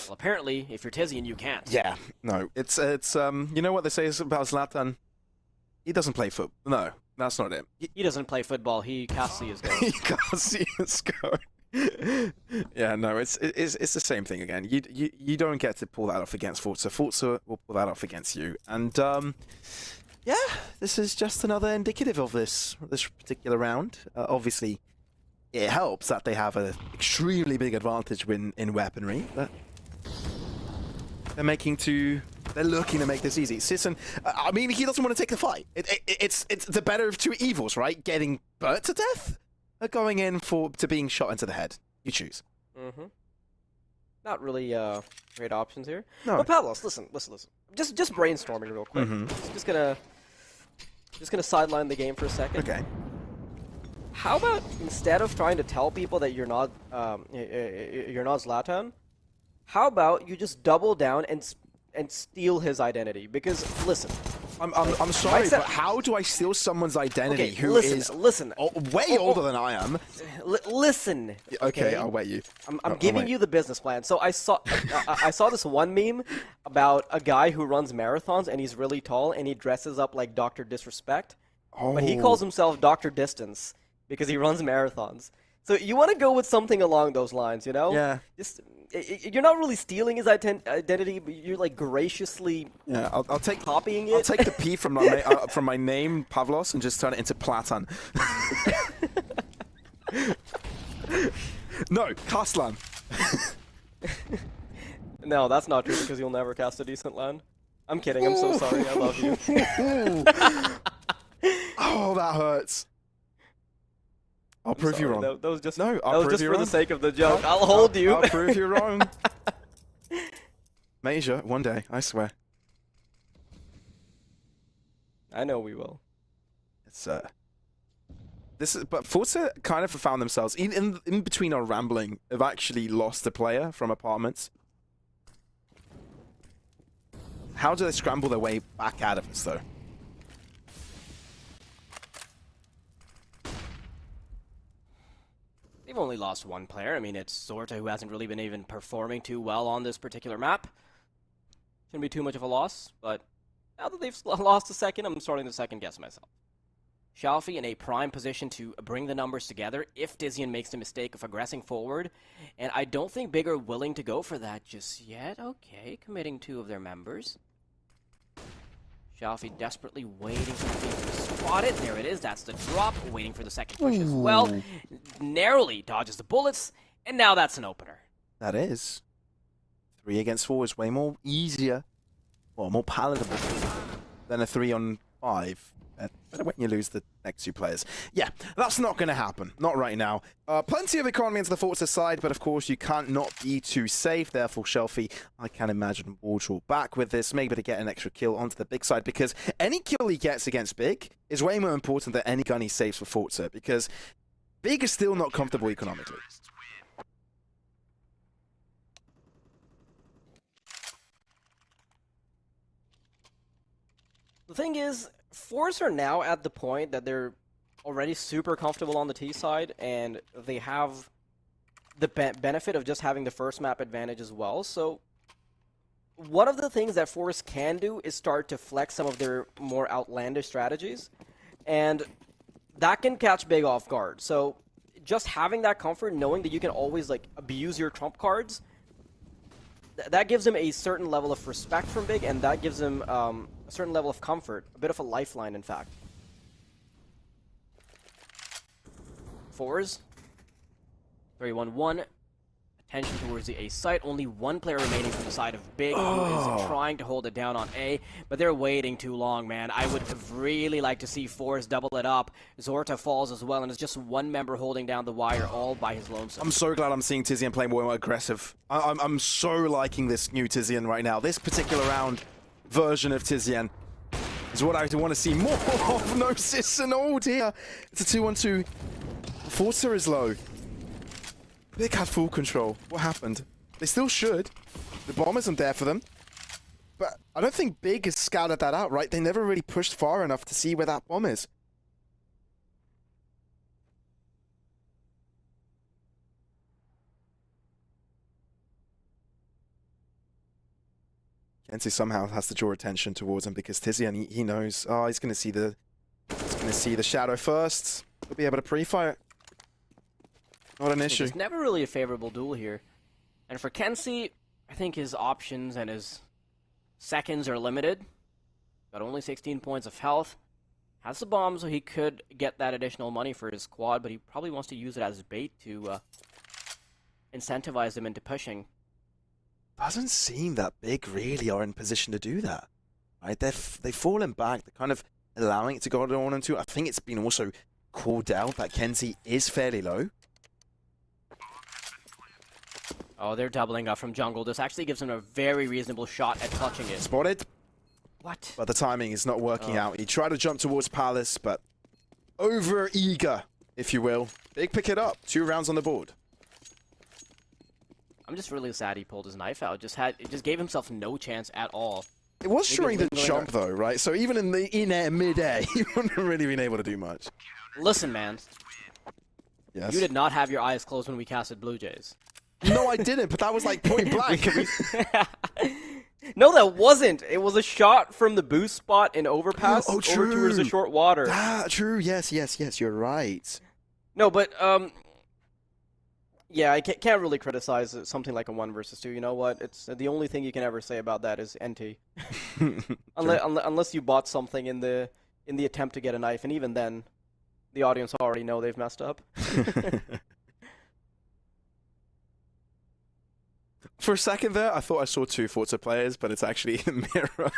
Speaker 2: Well, apparently, if you're Tizian, you can't.
Speaker 1: Yeah, no, it's you know what they say about Zlatan? He doesn't play football. No, that's not it.
Speaker 2: He doesn't play football. He can't see his goal.
Speaker 1: He can't see his goal. Yeah, no, it's the same thing again. You don't get to pull that off against forZe. forZe will pull that off against you, and yeah, this is just another indicative of this particular round. Obviously, it helps that they have an extremely big advantage in weaponry, but they're looking to make this easy. Sisson, I mean, he doesn't want to take the fight. It's the better of two evils, right? Getting burnt to death, or going in to being shot into the head. You choose.
Speaker 2: Mm-hmm. Not really great options here.
Speaker 1: No.
Speaker 2: But Pavlos, listen. Just brainstorming real quick.
Speaker 1: Mm-hmm.
Speaker 2: Just gonna sideline the game for a second.
Speaker 1: Okay.
Speaker 2: How about instead of trying to tell people that you're not Zlatan, how about you just double down and steal his identity? Because listen,
Speaker 1: I'm sorry, but how do I steal someone's identity who is way older than I am?
Speaker 2: Listen.
Speaker 1: Okay, I'll wait you.
Speaker 2: I'm giving you the business plan. So I saw this one meme about a guy who runs marathons and he's really tall and he dresses up like Dr. Disrespect, but he calls himself Dr. Distance because he runs marathons. So you want to go with something along those lines, you know?
Speaker 1: Yeah.
Speaker 2: You're not really stealing his identity, but you're like graciously
Speaker 1: I'll take
Speaker 2: copying it.
Speaker 1: I'll take the P from my name Pavlos and just turn it into Platan. No, Kaslan.
Speaker 2: No, that's not true because you'll never cast a decent land. I'm kidding. I'm so sorry. I love you.
Speaker 1: Oh, that hurts. I'll prove you wrong.
Speaker 2: That was just
Speaker 1: I'll
Speaker 2: that
Speaker 1: prove
Speaker 2: was just
Speaker 1: you
Speaker 2: for
Speaker 1: wrong.
Speaker 2: the sake of the joke. I'll hold you.
Speaker 1: I'll prove you wrong. Major, one day, I swear.
Speaker 2: I know we will.
Speaker 1: It's but forZe kind of found themselves in between our rambling. Have actually lost a player from apartments. How do they scramble their way back out of this though?
Speaker 2: They've only lost one player. I mean, it's Zorta who hasn't really been even performing too well on this particular map. Shouldn't be too much of a loss, but now that they've lost a second, I'm starting to second guess myself. Shalfie in a prime position to bring the numbers together if Tizian makes the mistake of aggressing forward, and I don't think Big are willing to go for that just yet. Okay, committing 2 of their members. Shalfie desperately waiting for Big to spot it. There it is. That's the drop. Waiting for the second push as well. Narrowly dodges the bullets, and now that's an opener.
Speaker 1: That is. 3 against 4 is way more easier, or more palatable than a 3 on 5. Better when you lose the next 2 players. Yeah, that's not going to happen. Not right now. Plenty of economy into the forZe side, but of course you can't not be too safe. Therefore, Shelfie, I can imagine, will draw back with this, maybe to get an extra kill onto the Big side, because any kill he gets against Big is way more important than any gun he saves for forZe, because Big is still not comfortable economically.
Speaker 2: The thing is, forZe are now at the point that they're already super comfortable on the T side, and they have the benefit of just having the first map advantage as well. So one of the things that forZe can do is start to flex some of their more outlandish strategies, and that can catch Big off guard. So just having that comfort, knowing that you can always like abuse your trump cards, that gives him a certain level of respect from Big, and that gives him a certain level of comfort, a bit of a lifeline, in fact. forZe, 3-1-1. Attention towards the A site. Only one player remaining from the side of Big, who is trying to hold it down on A, but they're waiting too long, man. I would have really liked to see forZe double it up. Zorta falls as well, and it's just one member holding down the wire all by his lonesome.
Speaker 1: I'm so glad I'm seeing Tizian play more aggressive. I'm so liking this new Tizian right now. This particular round version of Tizian is what I want to see more of. No sis and oh dear. It's a 2-1-2. forZe is low. Big had full control. What happened? They still should. The bomb isn't there for them. But I don't think Big has scouted that out, right? They never really pushed far enough to see where that bomb is. Kenzie somehow has to draw attention towards him because Tizian, he knows, oh, he's going to see the shadow first. He'll be able to pre-fire it. Not an issue.
Speaker 2: It's never really a favorable duel here. And for Kenzie, I think his options and his seconds are limited. Got only 16 points of health. Has the bomb, so he could get that additional money for his squad, but he probably wants to use it as bait to incentivize them into pushing.
Speaker 1: Doesn't seem that Big really are in position to do that. Right? They've fallen back. They're kind of allowing it to go on and two. I think it's been also called out that Kenzie is fairly low.
Speaker 2: Oh, they're doubling up from jungle. This actually gives him a very reasonable shot at clutching it.
Speaker 1: Spotted.
Speaker 2: What?
Speaker 1: But the timing is not working out. He tried to jump towards Palace, but over eager, if you will. Big pick it up. 2 rounds on the board.
Speaker 2: I'm just really sad he pulled his knife out. It just gave himself no chance at all.
Speaker 1: It was during the jump though, right? So even in air, mid-air, he wouldn't have really been able to do much.
Speaker 2: Listen, man.
Speaker 1: Yes.
Speaker 2: You did not have your eyes closed when we casted BLUEJAYS.
Speaker 1: No, I didn't, but that was like point blank.
Speaker 2: No, that wasn't. It was a shot from the boost spot in overpass over towards the short water.
Speaker 1: Ah, true. Yes, you're right.
Speaker 2: No, but yeah, I can't really criticize something like a 1 versus 2. You know what? It's the only thing you can ever say about that is NT. Unless you bought something in the attempt to get a knife, and even then, the audience already know they've messed up.
Speaker 1: For a second there, I thought I saw 2 forZe players, but it's actually a mirror.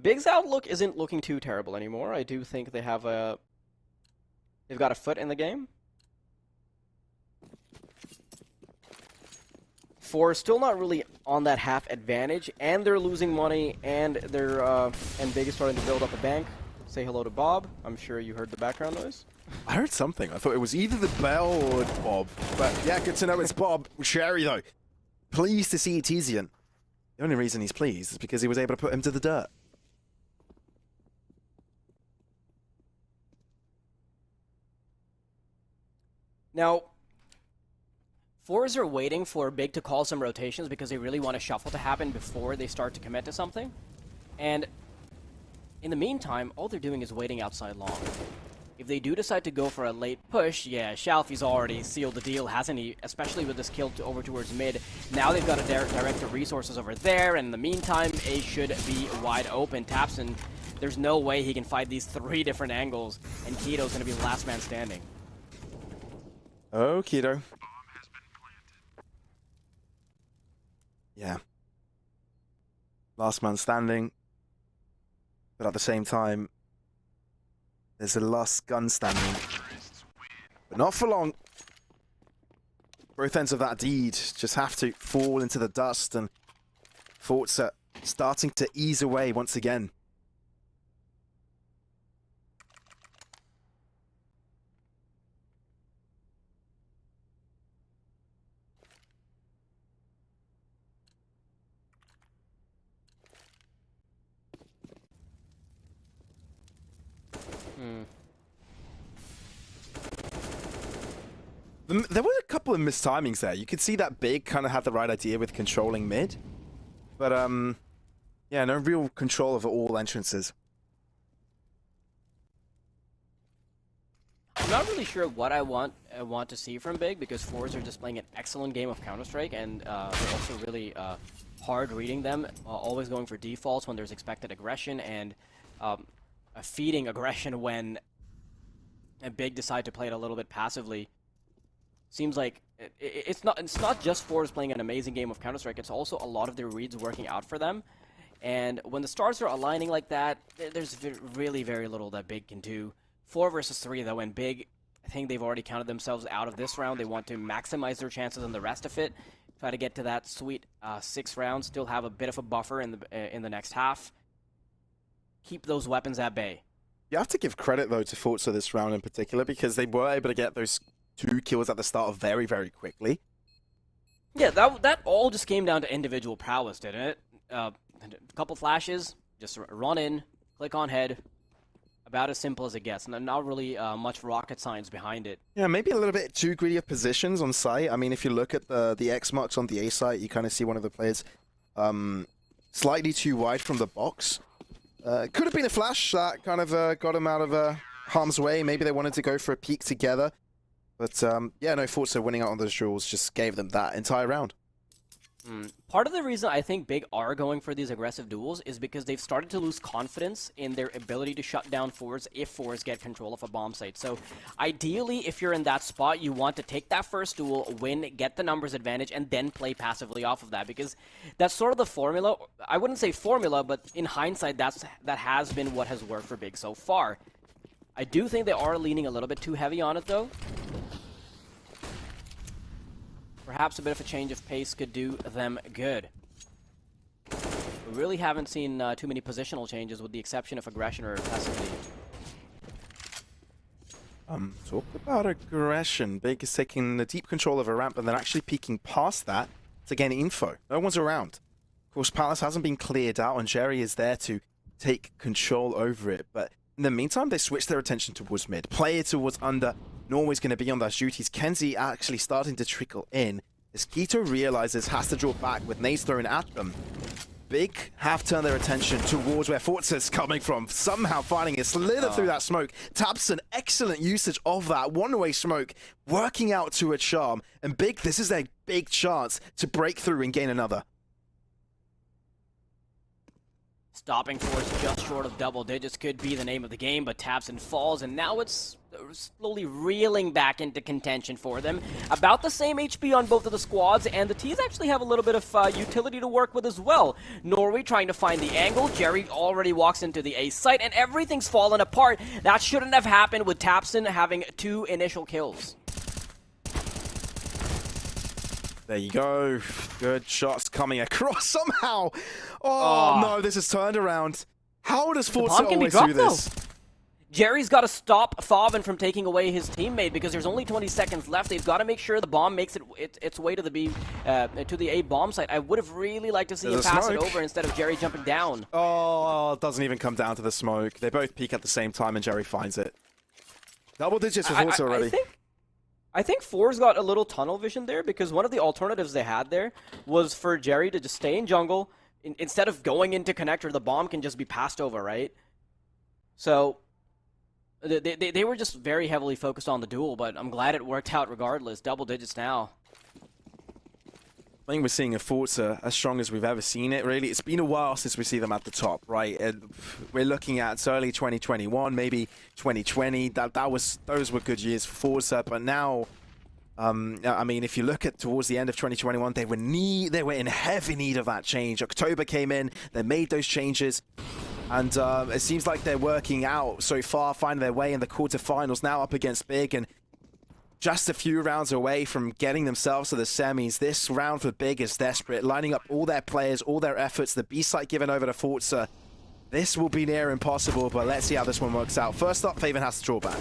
Speaker 2: Big's outlook isn't looking too terrible anymore. I do think they've got a foot in the game. forZe still not really on that half advantage, and they're losing money, and and Big is starting to build up a bank. Say hello to Bob. I'm sure you heard the background noise.
Speaker 1: I heard something. I thought it was either the bell or Bob. But yeah, good to know it's Bob. Sherry, though. Pleased to see Tizian. The only reason he's pleased is because he was able to put him to the dirt.
Speaker 2: Now, forZe are waiting for Big to call some rotations because they really want a shuffle to happen before they start to commit to something. And in the meantime, all they're doing is waiting outside long. If they do decide to go for a late push, yeah, Shalfie's already sealed the deal, hasn't he? Especially with this kill over towards mid. Now they've got to direct the resources over there, and in the meantime, A should be wide open. Tapson, there's no way he can fight these 3 different angles, and Keto's going to be the last man standing.
Speaker 1: Oh, Keto. Yeah. Last man standing. But at the same time, there's a last gun standing. But not for long. Both ends of that deed just have to fall into the dust, and forZe starting to ease away once again. There were a couple of mistimings there. You could see that Big kind of had the right idea with controlling mid. But, yeah, no real control over all entrances.
Speaker 2: I'm not really sure what I want to see from Big, because forZe are just playing an excellent game of Counter-Strike, and they're also really hard reading them, always going for defaults when there's expected aggression, and feeding aggression when Big decide to play it a little bit passively. Seems like it's not just forZe playing an amazing game of Counter-Strike, it's also a lot of their reads working out for them. And when the stars are aligning like that, there's really very little that Big can do. 4 versus 3 though, and Big, I think they've already counted themselves out of this round. They want to maximize their chances in the rest of it. Try to get to that sweet 6 rounds, still have a bit of a buffer in the next half. Keep those weapons at bay.
Speaker 1: You have to give credit though to forZe this round in particular, because they were able to get those 2 kills at the start very, very quickly.
Speaker 2: Yeah, that all just came down to individual prowess, didn't it? A couple flashes, just run in, click on head. About as simple as it gets, and not really much rocket science behind it.
Speaker 1: Yeah, maybe a little bit too greedy of positions on site. I mean, if you look at the X marks on the A site, you kind of see one of the players slightly too wide from the box. Could have been a flash that kind of got him out of harm's way. Maybe they wanted to go for a peek together. But yeah, no, forZe winning out on those duels just gave them that entire round.
Speaker 2: Part of the reason I think Big are going for these aggressive duels is because they've started to lose confidence in their ability to shut down forZe if forZe get control of a bomb site. So ideally, if you're in that spot, you want to take that first duel, win, get the numbers advantage, and then play passively off of that, because that's sort of the formula. I wouldn't say formula, but in hindsight, that has been what has worked for Big so far. I do think they are leaning a little bit too heavy on it, though. Perhaps a bit of a change of pace could do them good. We really haven't seen too many positional changes, with the exception of aggression or passivity.
Speaker 1: Talk about aggression. Big is taking the deep control of a ramp and then actually peeking past that to gain info. No one's around. Of course, Palace hasn't been cleared out, and Jerry is there to take control over it. But in the meantime, they switch their attention towards mid. Play it towards under. Norway's going to be on those duties. Kenzie actually starting to trickle in as Keto realizes has to draw back with nades thrown at them. Big have turned their attention towards where forZe is coming from, somehow finding it, slither through that smoke. tabseN, excellent usage of that one-way smoke, working out to a charm. And Big, this is their big chance to break through and gain another.
Speaker 2: Stopping forZe just short of double digits could be the name of the game, but tabseN falls, and now it's slowly reeling back into contention for them. About the same HP on both of the squads, and the T's actually have a little bit of utility to work with as well. Norway trying to find the angle. Jerry already walks into the A site, and everything's fallen apart. That shouldn't have happened with tabseN having 2 initial kills.
Speaker 1: There you go. Good shots coming across somehow. Oh, no, this is turned around. How does forZe always do this?
Speaker 2: Though. Jerry's got to stop forZe from taking away his teammate, because there's only 20 seconds left. They've got to make sure the bomb makes its way to the B, to the A bomb site. I would have really liked to see him pass it over instead of Jerry jumping down.
Speaker 1: Oh, it doesn't even come down to the smoke. They both peek at the same time, and Jerry finds it. Double digits for forZe already.
Speaker 2: I think forZe got a little tunnel vision there, because one of the alternatives they had there was for Jerry to just stay in jungle. Instead of going into connector, the bomb can just be passed over, right? So they were just very heavily focused on the duel, but I'm glad it worked out regardless. Double digits now.
Speaker 1: I think we're seeing a forZe as strong as we've ever seen it, really. It's been a while since we see them at the top, right? And we're looking at early 2021, maybe 2020. Those were good years for forZe, but now, I mean, if you look at towards the end of 2021, they were in heavy need of that change. October came in, they made those changes, and it seems like they're working out so far, finding their way in the quarterfinals, now up against Big, and just a few rounds away from getting themselves to the semis. This round for Big is desperate, lining up all their players, all their efforts, the B site given over to forZe. This will be near impossible, but let's see how this one works out. First up, faveN has to draw back.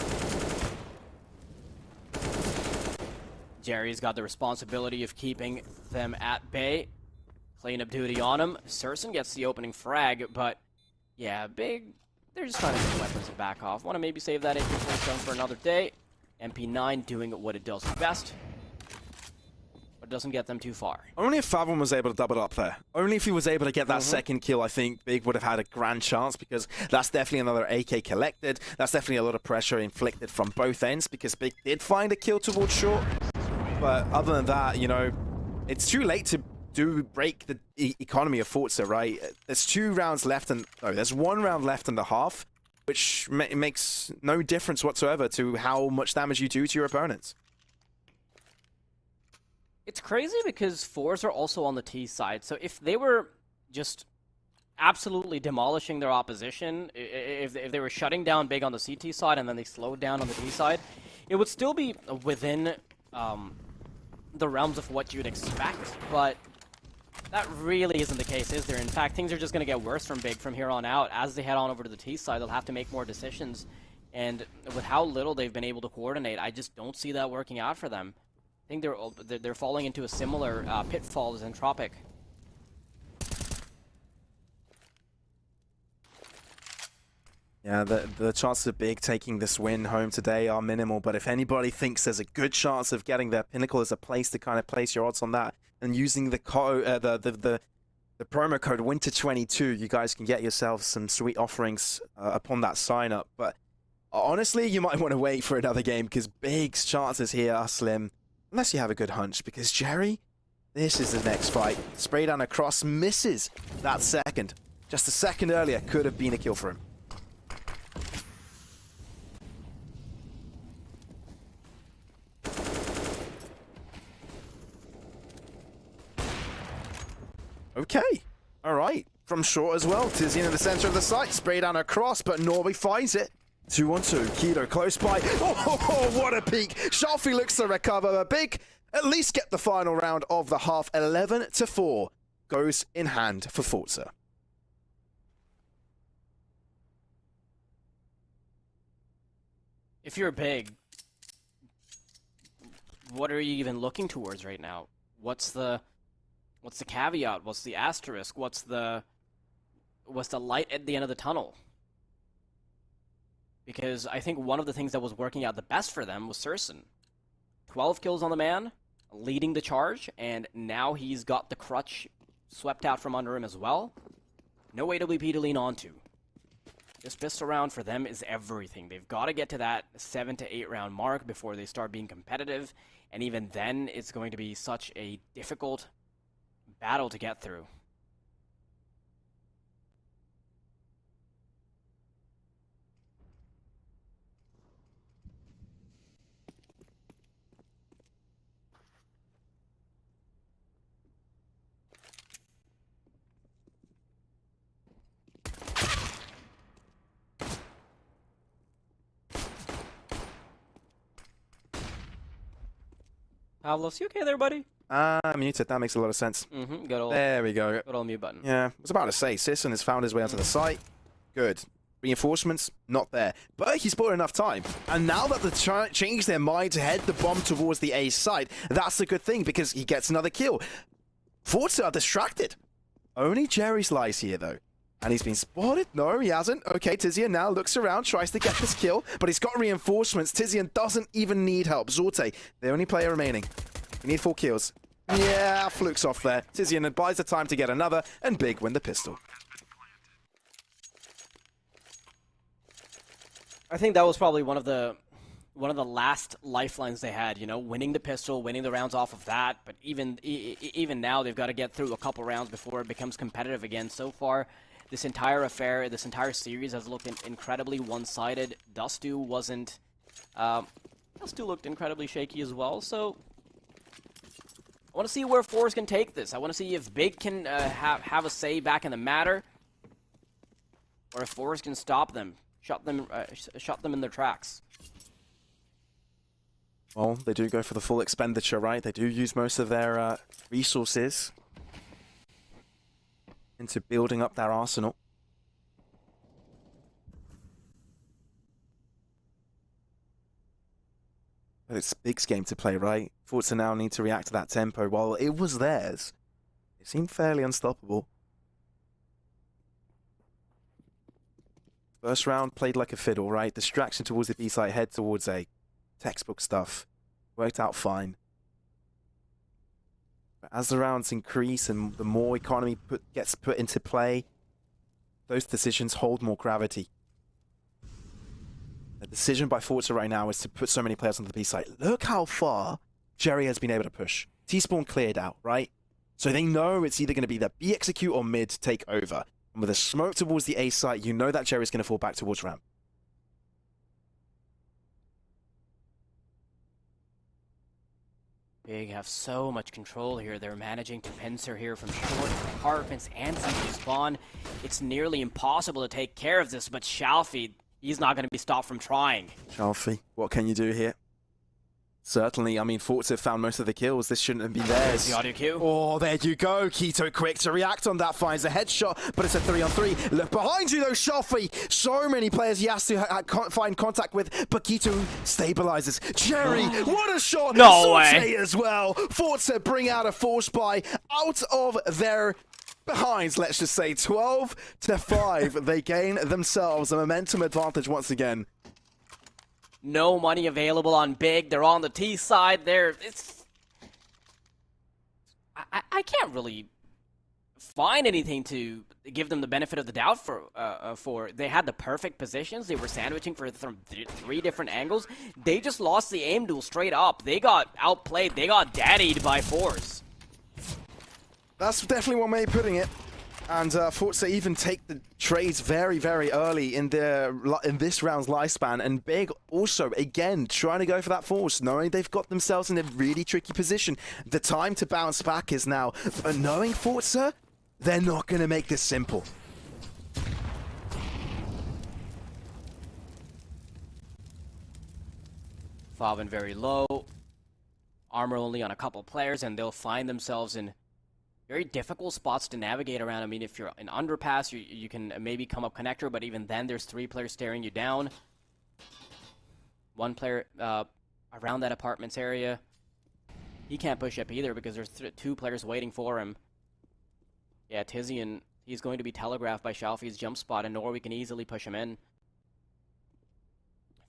Speaker 2: Jerry's got the responsibility of keeping them at bay. Cleanup duty on him. sursoN gets the opening frag, but yeah, Big, They're just trying to get weapons and back off. Want to maybe save that AK-47 for another day. MP9 doing what it does best, but doesn't get them too far.
Speaker 1: Only if Fathom was able to double up there. Only if he was able to get that second kill, I think Big would have had a grand chance, because that's definitely another AK collected. That's definitely a lot of pressure inflicted from both ends, because Big did find a kill towards short. But other than that, you know, it's too late to break the economy of forZe, right? There's 2 rounds left, and no, there's 1 round left in the half, which makes no difference whatsoever to how much damage you do to your opponents.
Speaker 2: It's crazy because forZe are also on the T side, so if they were just absolutely demolishing their opposition, if they were shutting down Big on the CT side and then they slowed down on the T side, it would still be within the realms of what you'd expect, but that really isn't the case, is there? In fact, things are just going to get worse from Big from here on out. As they head on over to the T side, they'll have to make more decisions, and with how little they've been able to coordinate, I just don't see that working out for them. I think they're falling into a similar pitfall as Entropiq.
Speaker 1: Yeah, the chances of Big taking this win home today are minimal, but if anybody thinks there's a good chance of getting their Pinnacle as a place to kind of place your odds on that, and using the promo code Winter22, you guys can get yourselves some sweet offerings upon that sign up. But honestly, you might want to wait for another game, because Big's chances here are slim, unless you have a good hunch, because Jerry, this is the next fight. Spray down across, misses that second. Just a second earlier, could have been a kill for him. Okay, all right. From short as well, Tizian in the center of the site, spray down across, but Norby finds it. 2-on-2, Kilo close by. Oh, what a peek. Sharfy looks to recover, but Big at least get the final round of the half. 11-4 goes in hand for forZe.
Speaker 2: If you're Big, what are you even looking towards right now? What's the caveat? What's the asterisk? What's the light at the end of the tunnel? Because I think one of the things that was working out the best for them was Surson. 12 kills on the man, leading the charge, and now he's got the crutch swept out from under him as well. No AWP to lean onto. This pistol round for them is everything. They've got to get to that 7 to 8 round mark before they start being competitive, and even then it's going to be such a difficult battle to get through. Pavlos, you okay there, buddy?
Speaker 1: Muted. That makes a lot of sense. There we go.
Speaker 2: Good old mute button.
Speaker 1: Yeah, I was about to say, Sisson has found his way onto the site. Good. Reinforcements, not there. But he's bought enough time. And now that they've changed their mind to head the bomb towards the A site, that's a good thing, because he gets another kill. forZe are distracted. Only Jerry's lies here, though. And he's been spotted? No, he hasn't. Okay, Tizian now looks around, tries to get this kill, but he's got reinforcements. Tizian doesn't even need help. Zorte, the only player remaining. We need 4 kills. Yeah, flukes off there. Tizian buys the time to get another, and Big win the pistol.
Speaker 2: I think that was probably one of the last lifelines they had, you know, winning the pistol, winning the rounds off of that, but even now they've got to get through a couple rounds before it becomes competitive again. So far, this entire affair, this entire series has looked incredibly one-sided. Dustu wasn't... Dustu looked incredibly shaky as well, so... I want to see where forZe can take this. I want to see if Big can have a say back in the matter, or if forZe can stop them, shut them in their tracks.
Speaker 1: Well, they do go for the full expenditure, right? They do use most of their resources into building up their arsenal. But it's Big's game to play, right? forZe now need to react to that tempo. While it was theirs, it seemed fairly unstoppable. First round played like a fiddle, right? Distraction towards the B side, head towards A. Textbook stuff. Worked out fine. But as the rounds increase and the more economy gets put into play, those decisions hold more gravity. The decision by forZe right now is to put so many players on the B side. Look how far Jerry has been able to push. T-spawn cleared out, right? So they know it's either going to be the B execute or mid take over. And with a smoke towards the A site, you know that Jerry's going to fall back towards ramp.
Speaker 2: Big have so much control here. They're managing to pincer here from short apartments and CT spawn. It's nearly impossible to take care of this, but Shalfie, he's not going to be stopped from trying.
Speaker 1: Shalfie, what can you do here? Certainly, I mean, forZe found most of the kills. This shouldn't have been theirs.
Speaker 2: The audio cue.
Speaker 1: Oh, there you go. Keto quick to react on that. Finds a headshot, but it's a 3-on-3. Look behind you, though, Shalfie. So many players he has to find contact with, but Keto stabilizes. Jerry, what a shot.
Speaker 2: No
Speaker 1: forZe
Speaker 2: way.
Speaker 1: as well. forZe bring out a force buy out of their behinds, let's just say. 12-5. They gain themselves a momentum advantage once again.
Speaker 2: No money available on Big. They're on the T side. I can't really find anything to give them the benefit of the doubt for. They had the perfect positions. They were sandwiching from three different angles. They just lost the aim duel straight up. They got outplayed. They got daddied by forZe.
Speaker 1: That's definitely one way of putting it. And forZe even take the trades very, very early in this round's lifespan. And Big also, again, trying to go for that force, knowing they've got themselves in a really tricky position. The time to bounce back is now. But knowing forZe, they're not going to make this simple.
Speaker 2: Faven very low. Armor only on a couple players, and they'll find themselves in very difficult spots to navigate around. I mean, if you're in underpass, you can maybe come up connector, but even then, there's 3 players staring you down. 1 player around that apartments area. He can't push up either because there's 2 players waiting for him. Yeah, Tizian, he's going to be telegraphed by Shalfie's jump spot, and Norway can easily push him in.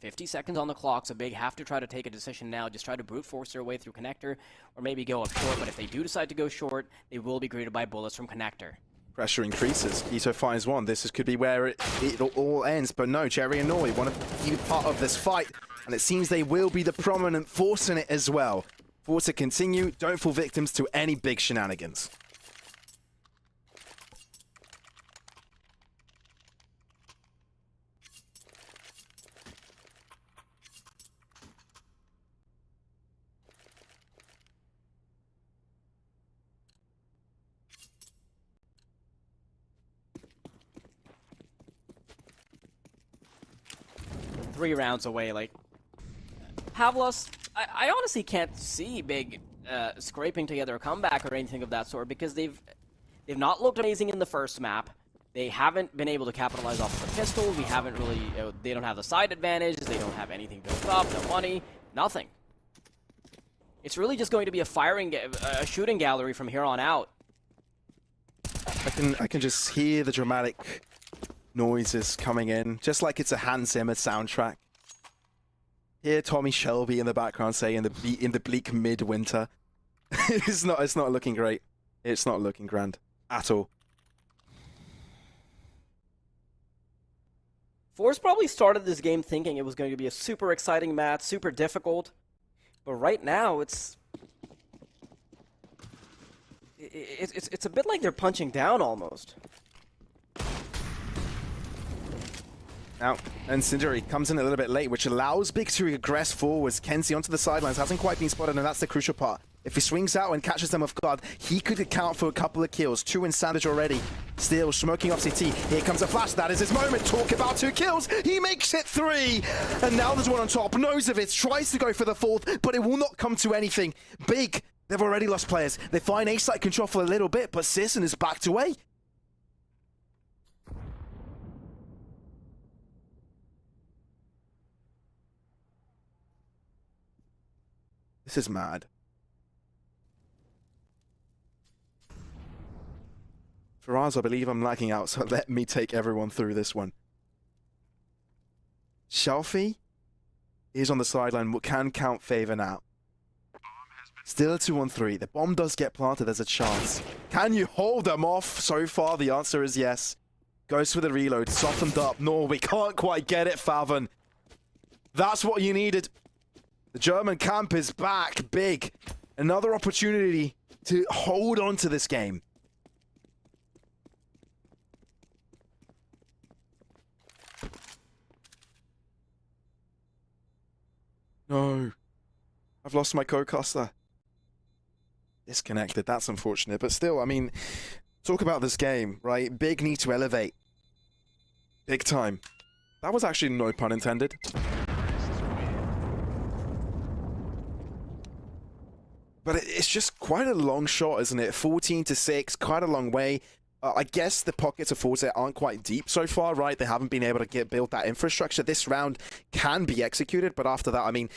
Speaker 2: 50 seconds on the clock, so Big have to try to take a decision now. Just try to brute force their way through connector, or maybe go up short. But if they do decide to go short, they will be greeted by bullets from connector.
Speaker 1: Pressure increases. Keto finds one. Could be where it all ends. But no, Jerry and Norway want to be part of this fight. And it seems they will be the prominent force in it as well. forZe continue. Don't fall victims to any big shenanigans.
Speaker 2: Three rounds away, like Pavlos, I honestly can't see Big scraping together a comeback or anything of that sort because they've not looked amazing in the first map. They haven't been able to capitalize off of the pistol. We haven't really. They don't have the side advantage. They don't have anything built up. No money. Nothing. It's really just going to be a shooting gallery from here on out.
Speaker 1: I can just hear the dramatic noises coming in, just like it's a Hans Zimmer soundtrack. Hear Tommy Shelby in the background saying in the bleak midwinter. it's not looking great. It's not looking grand at all.
Speaker 2: forZe probably started this game thinking it was going to be a super exciting match, super difficult, but right now it's a bit like they're punching down almost.
Speaker 1: Now, and Cindery comes in a little bit late, which allows Big to regress forwards. Kenzie onto the sidelines, hasn't quite been spotted, and that's the crucial part. If he swings out and catches them off guard, he could account for a couple of kills. 2 in Sandwich already. Still smoking off CT. Here comes a flash. That is his moment. Talk about 2 kills. He makes it 3. And now there's one on top. Knows of it. Tries to go for the 4th, but it will not come to anything. Big, they've already lost players. They find A-site control for a little bit, but Sisson is backed away. This is mad. Faraz, I believe I'm lagging out, so let me take everyone through this one. Shelfie is on the sideline, can count favor now. Still a 2-on-3. The bomb does get planted, there's a chance. Can you hold them off? So far, the answer is yes. Goes for the reload, softened up. No, we can't quite get it, Faven. That's what you needed. The German camp is back, big. Another opportunity to hold on to this game. No. I've lost my co-caster. Disconnected, that's unfortunate. But still, I mean, talk about this game, right? Big need to elevate. Big time. That was actually no pun intended. But it's just quite a long shot, isn't it? 14-6, quite a long way. I guess the pockets of forZe aren't quite deep so far, right? They haven't been able to build that infrastructure. This round can be executed, but after that, I mean,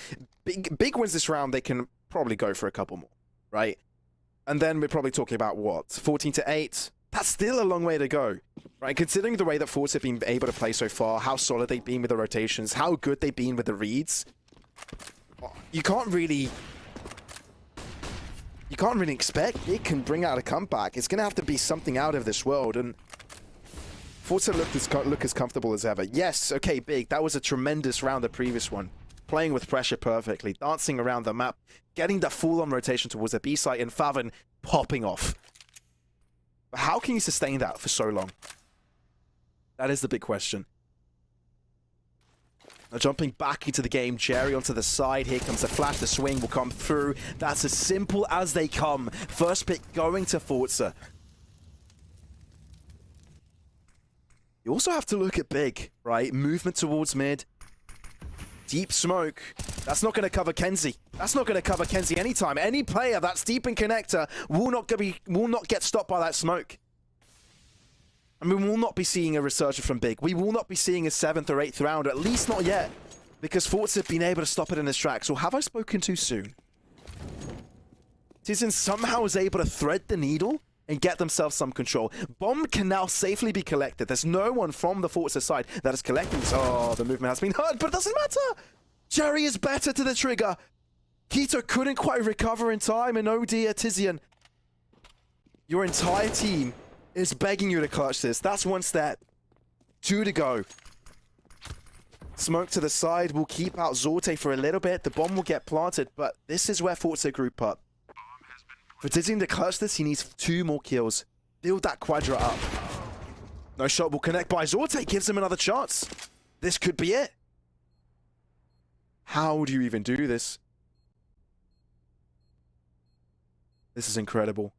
Speaker 1: big wins this round, they can probably go for a couple more, right? And then we're probably talking about what? 14-8? That's still a long way to go, right? Considering the way that forZe have been able to play so far, how solid they've been with the rotations, how good they've been with the reads, you can't really expect it can bring out a comeback. It's going to have to be something out of this world, and forZe look as comfortable as ever. Yes, okay, big. That was a tremendous round, the previous one. Playing with pressure perfectly, dancing around the map, getting the full-on rotation towards the B site, and Faven popping off. But how can you sustain that for so long? That is the big question. Now jumping back into the game, Jerry onto the side. Here comes the flash, the swing will come through. That's as simple as they come. First pick going to forZe. You also have to look at big, right? Movement towards mid. Deep smoke. That's not going to cover kenzie. That's not going to cover kenzie anytime. Any player that's deep in connector will not get stopped by that smoke. I mean, we will not be seeing a resurgence from big. We will not be seeing a 7th or 8th round, at least not yet, because forZe have been able to stop it in its tracks. Or have I spoken too soon? TiZen somehow is able to thread the needle and get themselves some control. Bomb can now safely be collected. There's no one from the forZe side that is collecting this. Oh, the movement has been hurt, but it doesn't matter. Jerry is better to the trigger. Keto couldn't quite recover in time, and oh dear, TiZen. Your entire team is begging you to clutch this. That's one step. 2 to go. Smoke to the side will keep out Zorte for a little bit. The bomb will get planted, but this is where forZe group up. For TiZen to clutch this, he needs 2 more kills. Build that quadra up. No shot will connect by Zorte. Gives him another chance. This could be it. How do you even do this? This is incredible.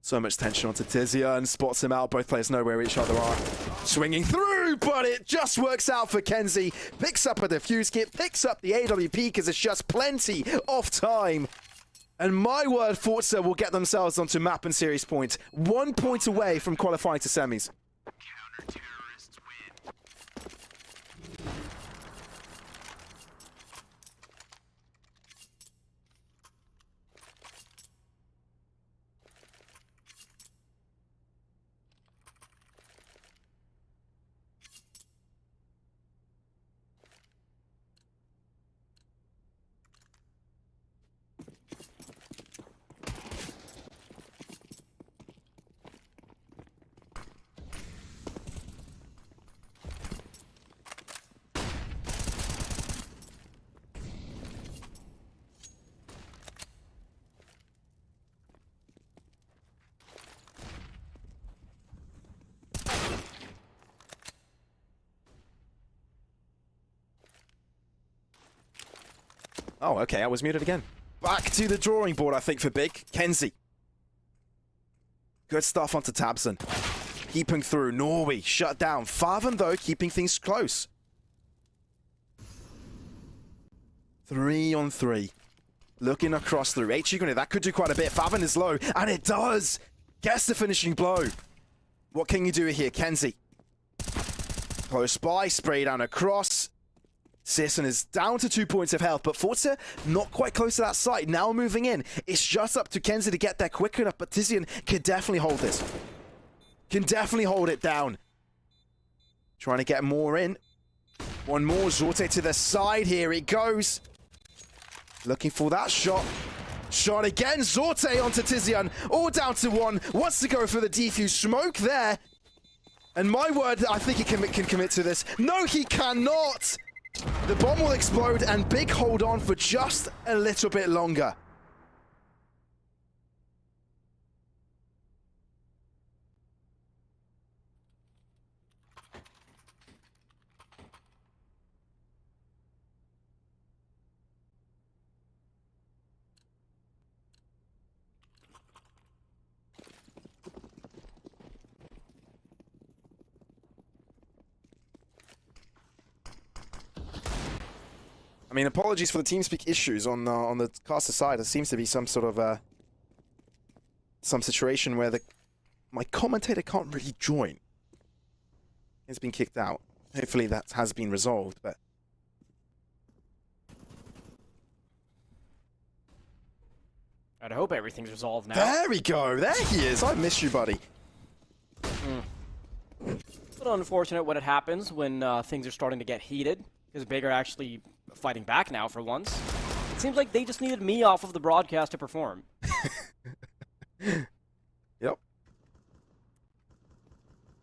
Speaker 1: So much tension onto TiZen, spots him out. Both players know where each other are. Swinging through, but it just works out for kenzie. Picks up a defuse kit, picks up the AWP because it's just plenty of time. And my word, forZe will get themselves onto map and series points. 1 point away from qualifying to semis.
Speaker 3: Counter-terrorists win.
Speaker 1: Oh, okay, I was muted again. Back to the drawing board, I think, for big. kenzie. Good stuff onto Tabson. Keeping through. Norway shut down. Faven, though, keeping things close. 3 on 3. Looking across through. csgo, that could do quite a bit. Faven is low, and it does. Gets the finishing blow. What can you do here, kenzie? Close by, spray down across. csgo is down to 2 points of health, but forZe not quite close to that site. Now moving in. It's just up to kenzie to get there quick enough, but TiZen can definitely hold this. Can definitely hold it down. Trying to get more in. One more, Zorte to the side, here it goes. Looking for that shot. Shot again, Zorte onto Tizian, all down to one. Wants to go for the defuse smoke there. And my word, I think he can commit to this. No, he cannot! The bomb will explode and Big hold on for just a little bit longer. I mean, apologies for the TeamSpeak issues on the caster side. There seems to be some sort of some situation where my commentator can't really join. He's been kicked out. Hopefully that has been resolved, but
Speaker 2: I'd hope everything's resolved now.
Speaker 1: there we go. There he is. I miss you, buddy.
Speaker 2: A little unfortunate when it happens when things are starting to get heated, because Big are actually fighting back now for once. It seems like they just needed me off of the broadcast to perform.
Speaker 1: Yep.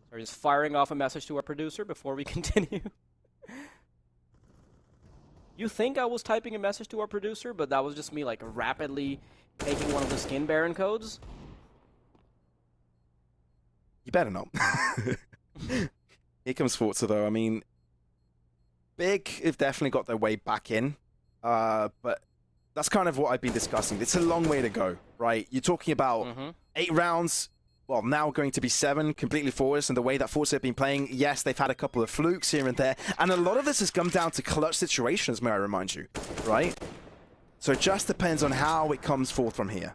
Speaker 2: We're just firing off a message to our producer before we continue. You think I was typing a message to our producer, but that was just me like rapidly taking one of the skin baron codes?
Speaker 1: You better not. Here comes forZe though. I mean, Big have definitely got their way back in, but that's kind of what I've been discussing. It's a long way to go, right? You're talking about 8 rounds, well, now going to be 7, completely forZe, and the way that forZe have been playing, yes, they've had a couple of flukes here and there, and a lot of this has come down to clutch situations, may I remind you, right? So it just depends on how it comes forth from here.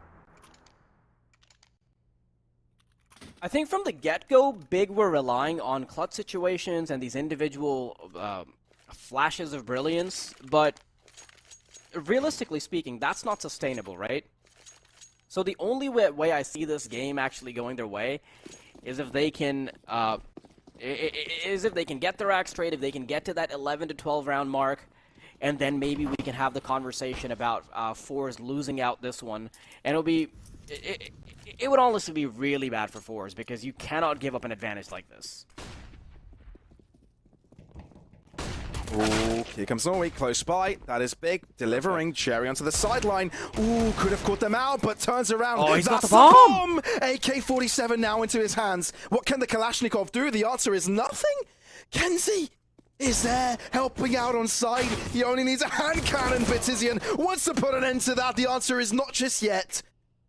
Speaker 2: I think from the get-go, Big were relying on clutch situations and these individual flashes of brilliance, but realistically speaking, that's not sustainable, right? So the only way I see this game actually going their way is if they can get their act straight, if they can get to that 11 to 12 round mark, and then maybe we can have the conversation about forZe losing out this one, and it'll be. It would honestly be really bad for forZe because you cannot give up an advantage like this.
Speaker 1: Ooh, here comes Norway, close by. That is Big, delivering. Cherry onto the sideline. Ooh, could have caught them out, but turns around.
Speaker 2: Oh, he's got
Speaker 1: That's
Speaker 2: the bomb!
Speaker 1: AK-47 now into his hands. What can the Kalashnikov do? The answer is nothing. kenzie is there, helping out on side. He only needs a hand cannon, but Tizian wants to put an end to that. The answer is not just yet.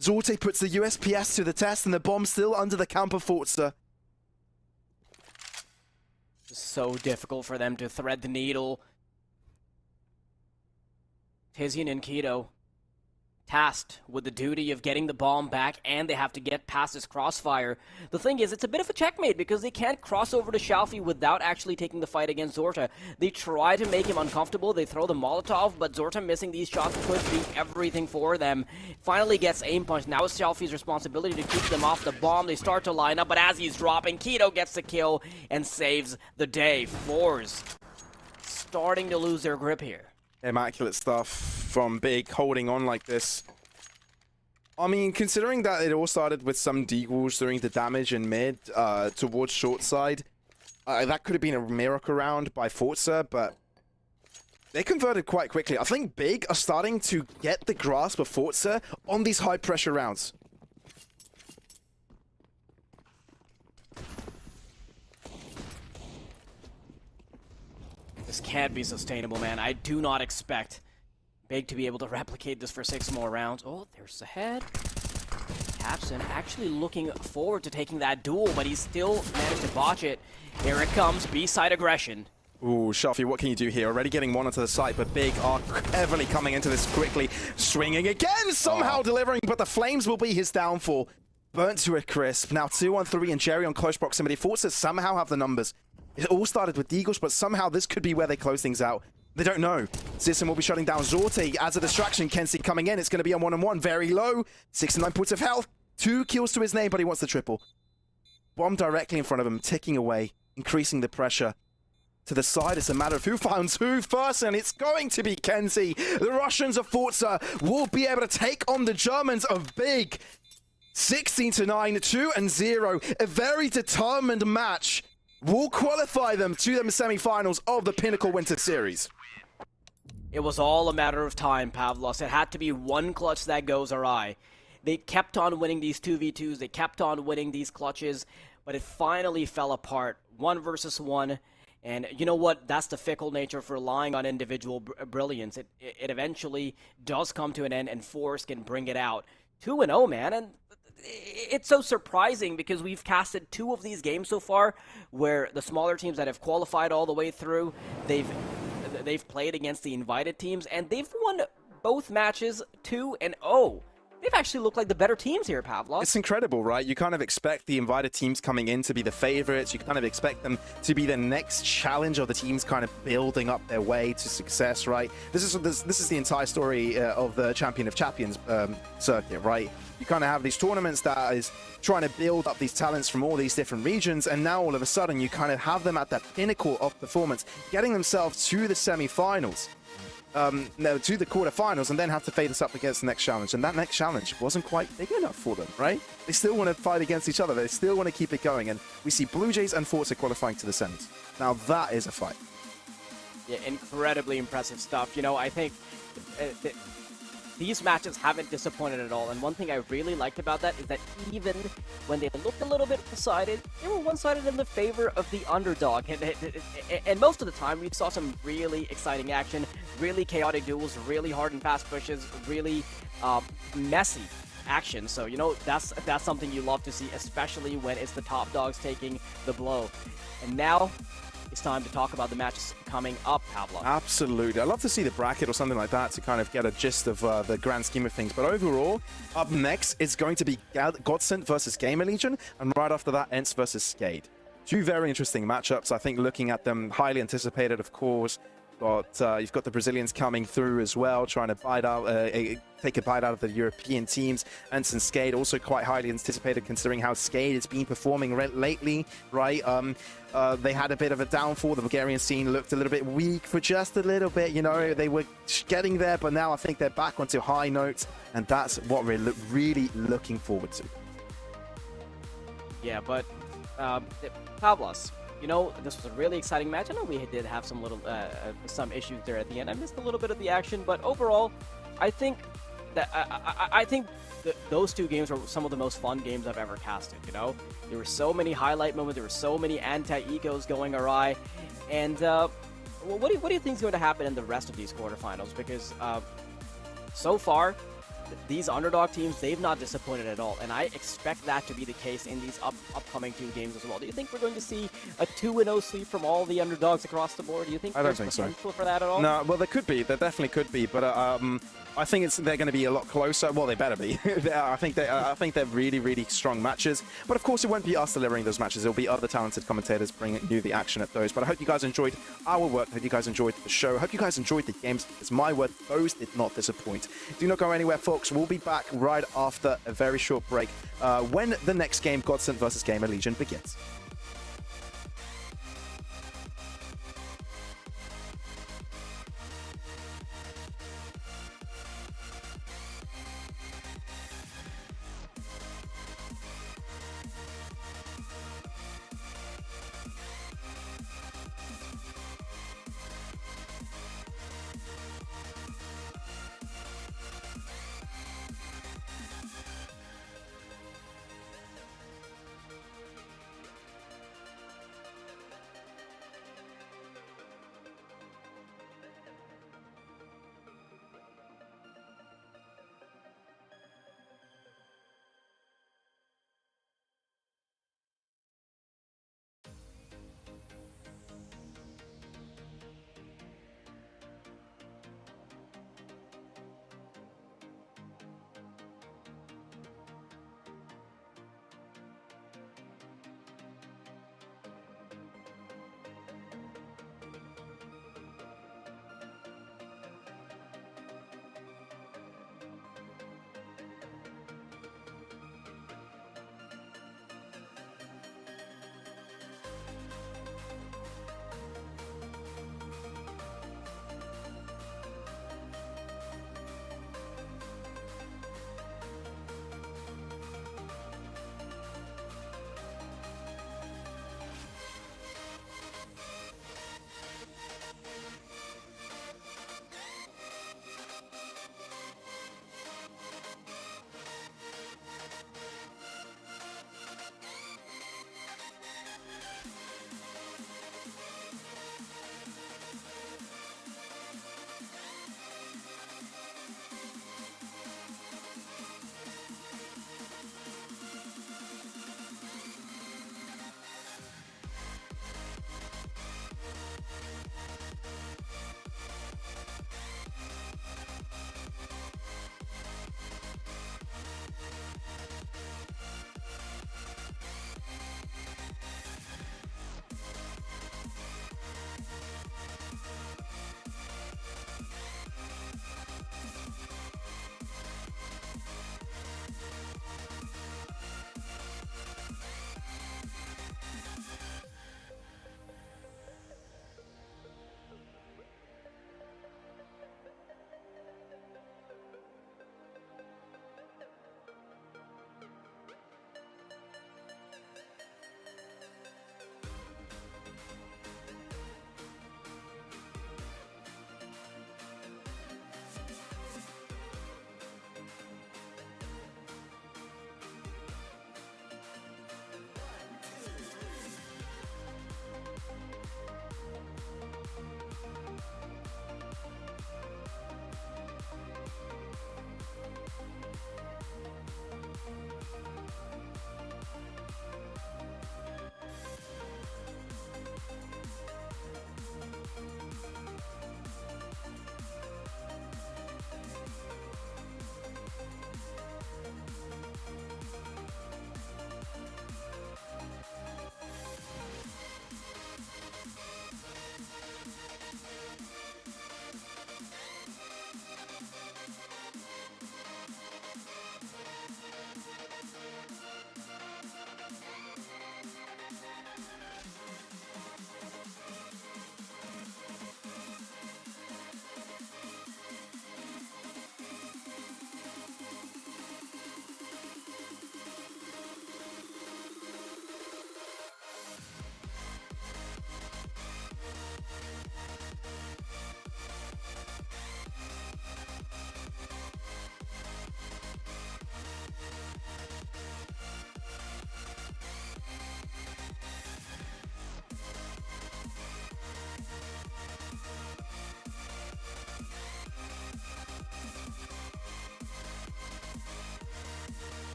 Speaker 1: Zorte puts the USPS to the test, and the bomb still under the camp of forZe.
Speaker 2: So difficult for them to thread the needle. Tizian and Keto tasked with the duty of getting the bomb back, and they have to get past this crossfire. The thing is, it's a bit of a checkmate because they can't cross over to Shalfie without actually taking the fight against Zorta. They try to make him uncomfortable, they throw the Molotov, but Zorta missing these shots could be everything for them. Finally gets aim punch. Now it's Shalfie's responsibility to keep them off the bomb. They start to line up, but as he's dropping, Keto gets the kill and saves the day. forZe starting to lose their grip here.
Speaker 1: Immaculate stuff from Big, holding on like this. I mean, considering that it all started with some deagles doing the damage in mid towards short side, that could have been a miracle round by forZe, but they converted quite quickly. I think Big are starting to get the grasp of forZe on these high pressure rounds.
Speaker 2: This can't be sustainable, man. I do not expect Big to be able to replicate this for 6 more rounds. Oh, there's the head. Capson actually looking forward to taking that duel, but he's still managed to botch it. Here it comes, B-side aggression.
Speaker 1: Ooh, Shalfie, what can you do here? Already getting one onto the site, but Big are heavily coming into this quickly. Swinging again, somehow delivering, but the flames will be his downfall. Burnt to a crisp. Now 2-on-3 and Jerry on close proximity. forZe somehow have the numbers. It all started with deagles, but somehow this could be where they close things out. They don't know. Sisson will be shutting down Zorte as a distraction. kenzie coming in. It's going to be a 1-on-1. Very low. 69 points of health. 2 kills to his name, but he wants the triple. Bomb directly in front of him, ticking away, increasing the pressure. to the side. It's a matter of who finds who first, and it's going to be kenzie. The Russians of forZe will be able to take on the Germans of Big. 16-9, 2-0. A very determined match will qualify them to the semi-finals of the Pinnacle Winter Series.
Speaker 2: It was all a matter of time, Pavlos. It had to be one clutch that goes awry. They kept on winning these 2v2s, they kept on winning these clutches, but it finally fell apart. 1 versus 1. And you know what? That's the fickle nature for relying on individual brilliance. It eventually does come to an end, and forZe can bring it out. 2-0, man, and it's so surprising because we've casted 2 of these games so far where the smaller teams that have qualified all the way through, they've played against the invited teams, and they've won both matches 2-0. They've actually looked like the better teams here, Pavlos.
Speaker 1: It's incredible, right? You kind of expect the invited teams coming in to be the favorites. You kind of expect them to be the next challenge of the teams kind of building up their way to success, right? This is the entire story of the Champion of Champions circuit, right? You kind of have these tournaments that is trying to build up these talents from all these different regions, and now all of a sudden you kind of have them at that pinnacle of performance, getting themselves to the semi-finals. No, to the quarterfinals, and then have to face up against the next challenge. And that next challenge wasn't quite big enough for them, right? They still want to fight against each other. They still want to keep it going. And we see BLUEJAYS and forZe qualifying to the semis. Now that is a fight.
Speaker 2: Yeah, incredibly impressive stuff. You know, I think these matches haven't disappointed at all. And one thing I really liked about that is that even when they looked a little bit one-sided, they were one-sided in the favor of the underdog. And most of the time, we saw some really exciting action, really chaotic duels, really hard and fast pushes, really messy action. So, you know, that's something you love to see, especially when it's the top dogs taking the blow. And now it's time to talk about the matches coming up, Pavlo.
Speaker 1: Absolutely. I'd love to see the bracket or something like that to kind of get a gist of the grand scheme of things. But overall, up next is going to be Godsent versus Gamer Legion, and right after that, Ents versus Skade. 2 very interesting matchups. I think looking at them, highly anticipated, of course. You've got the Brazilians coming through as well, trying to bite out, take a bite out of the European teams. Ents and Skade also quite highly anticipated, considering how Skade has been performing lately, right? They had a bit of a downfall. The Bulgarian scene looked a little bit weak for just a little bit. You know, they were getting there, but now I think they're back onto high notes, and that's what we're really looking forward to.
Speaker 2: Yeah, but Pavlos, you know, this was a really exciting match. I know we did have some little some issues there at the end. I missed a little bit of the action, but overall, I think that those 2 games were some of the most fun games I've ever casted. You know, there were so many highlight moments, there were so many anti-ecos going awry, and what do you think is going to happen in the rest of these quarterfinals? Because so far, these underdog teams, they've not disappointed at all, and I expect that to be the case in these upcoming 2 games as well. Do you think we're going to see a 2-0 sweep from all the underdogs across the board? Do you think there's potential for that at all?
Speaker 1: No, well, there could be. There definitely could be, but I think they're going to be a lot closer. Well, they better be. I think they're really strong matches. But of course, it won't be us delivering those matches. It'll be other talented commentators bringing you the action at those. But I hope you guys enjoyed our work. I hope you guys enjoyed the show. I hope you guys enjoyed the games. It's my word, those did not disappoint. Do not go anywhere, folks. We'll be back right after a very short break when the next game, Godsent versus Gamer Legion, begins.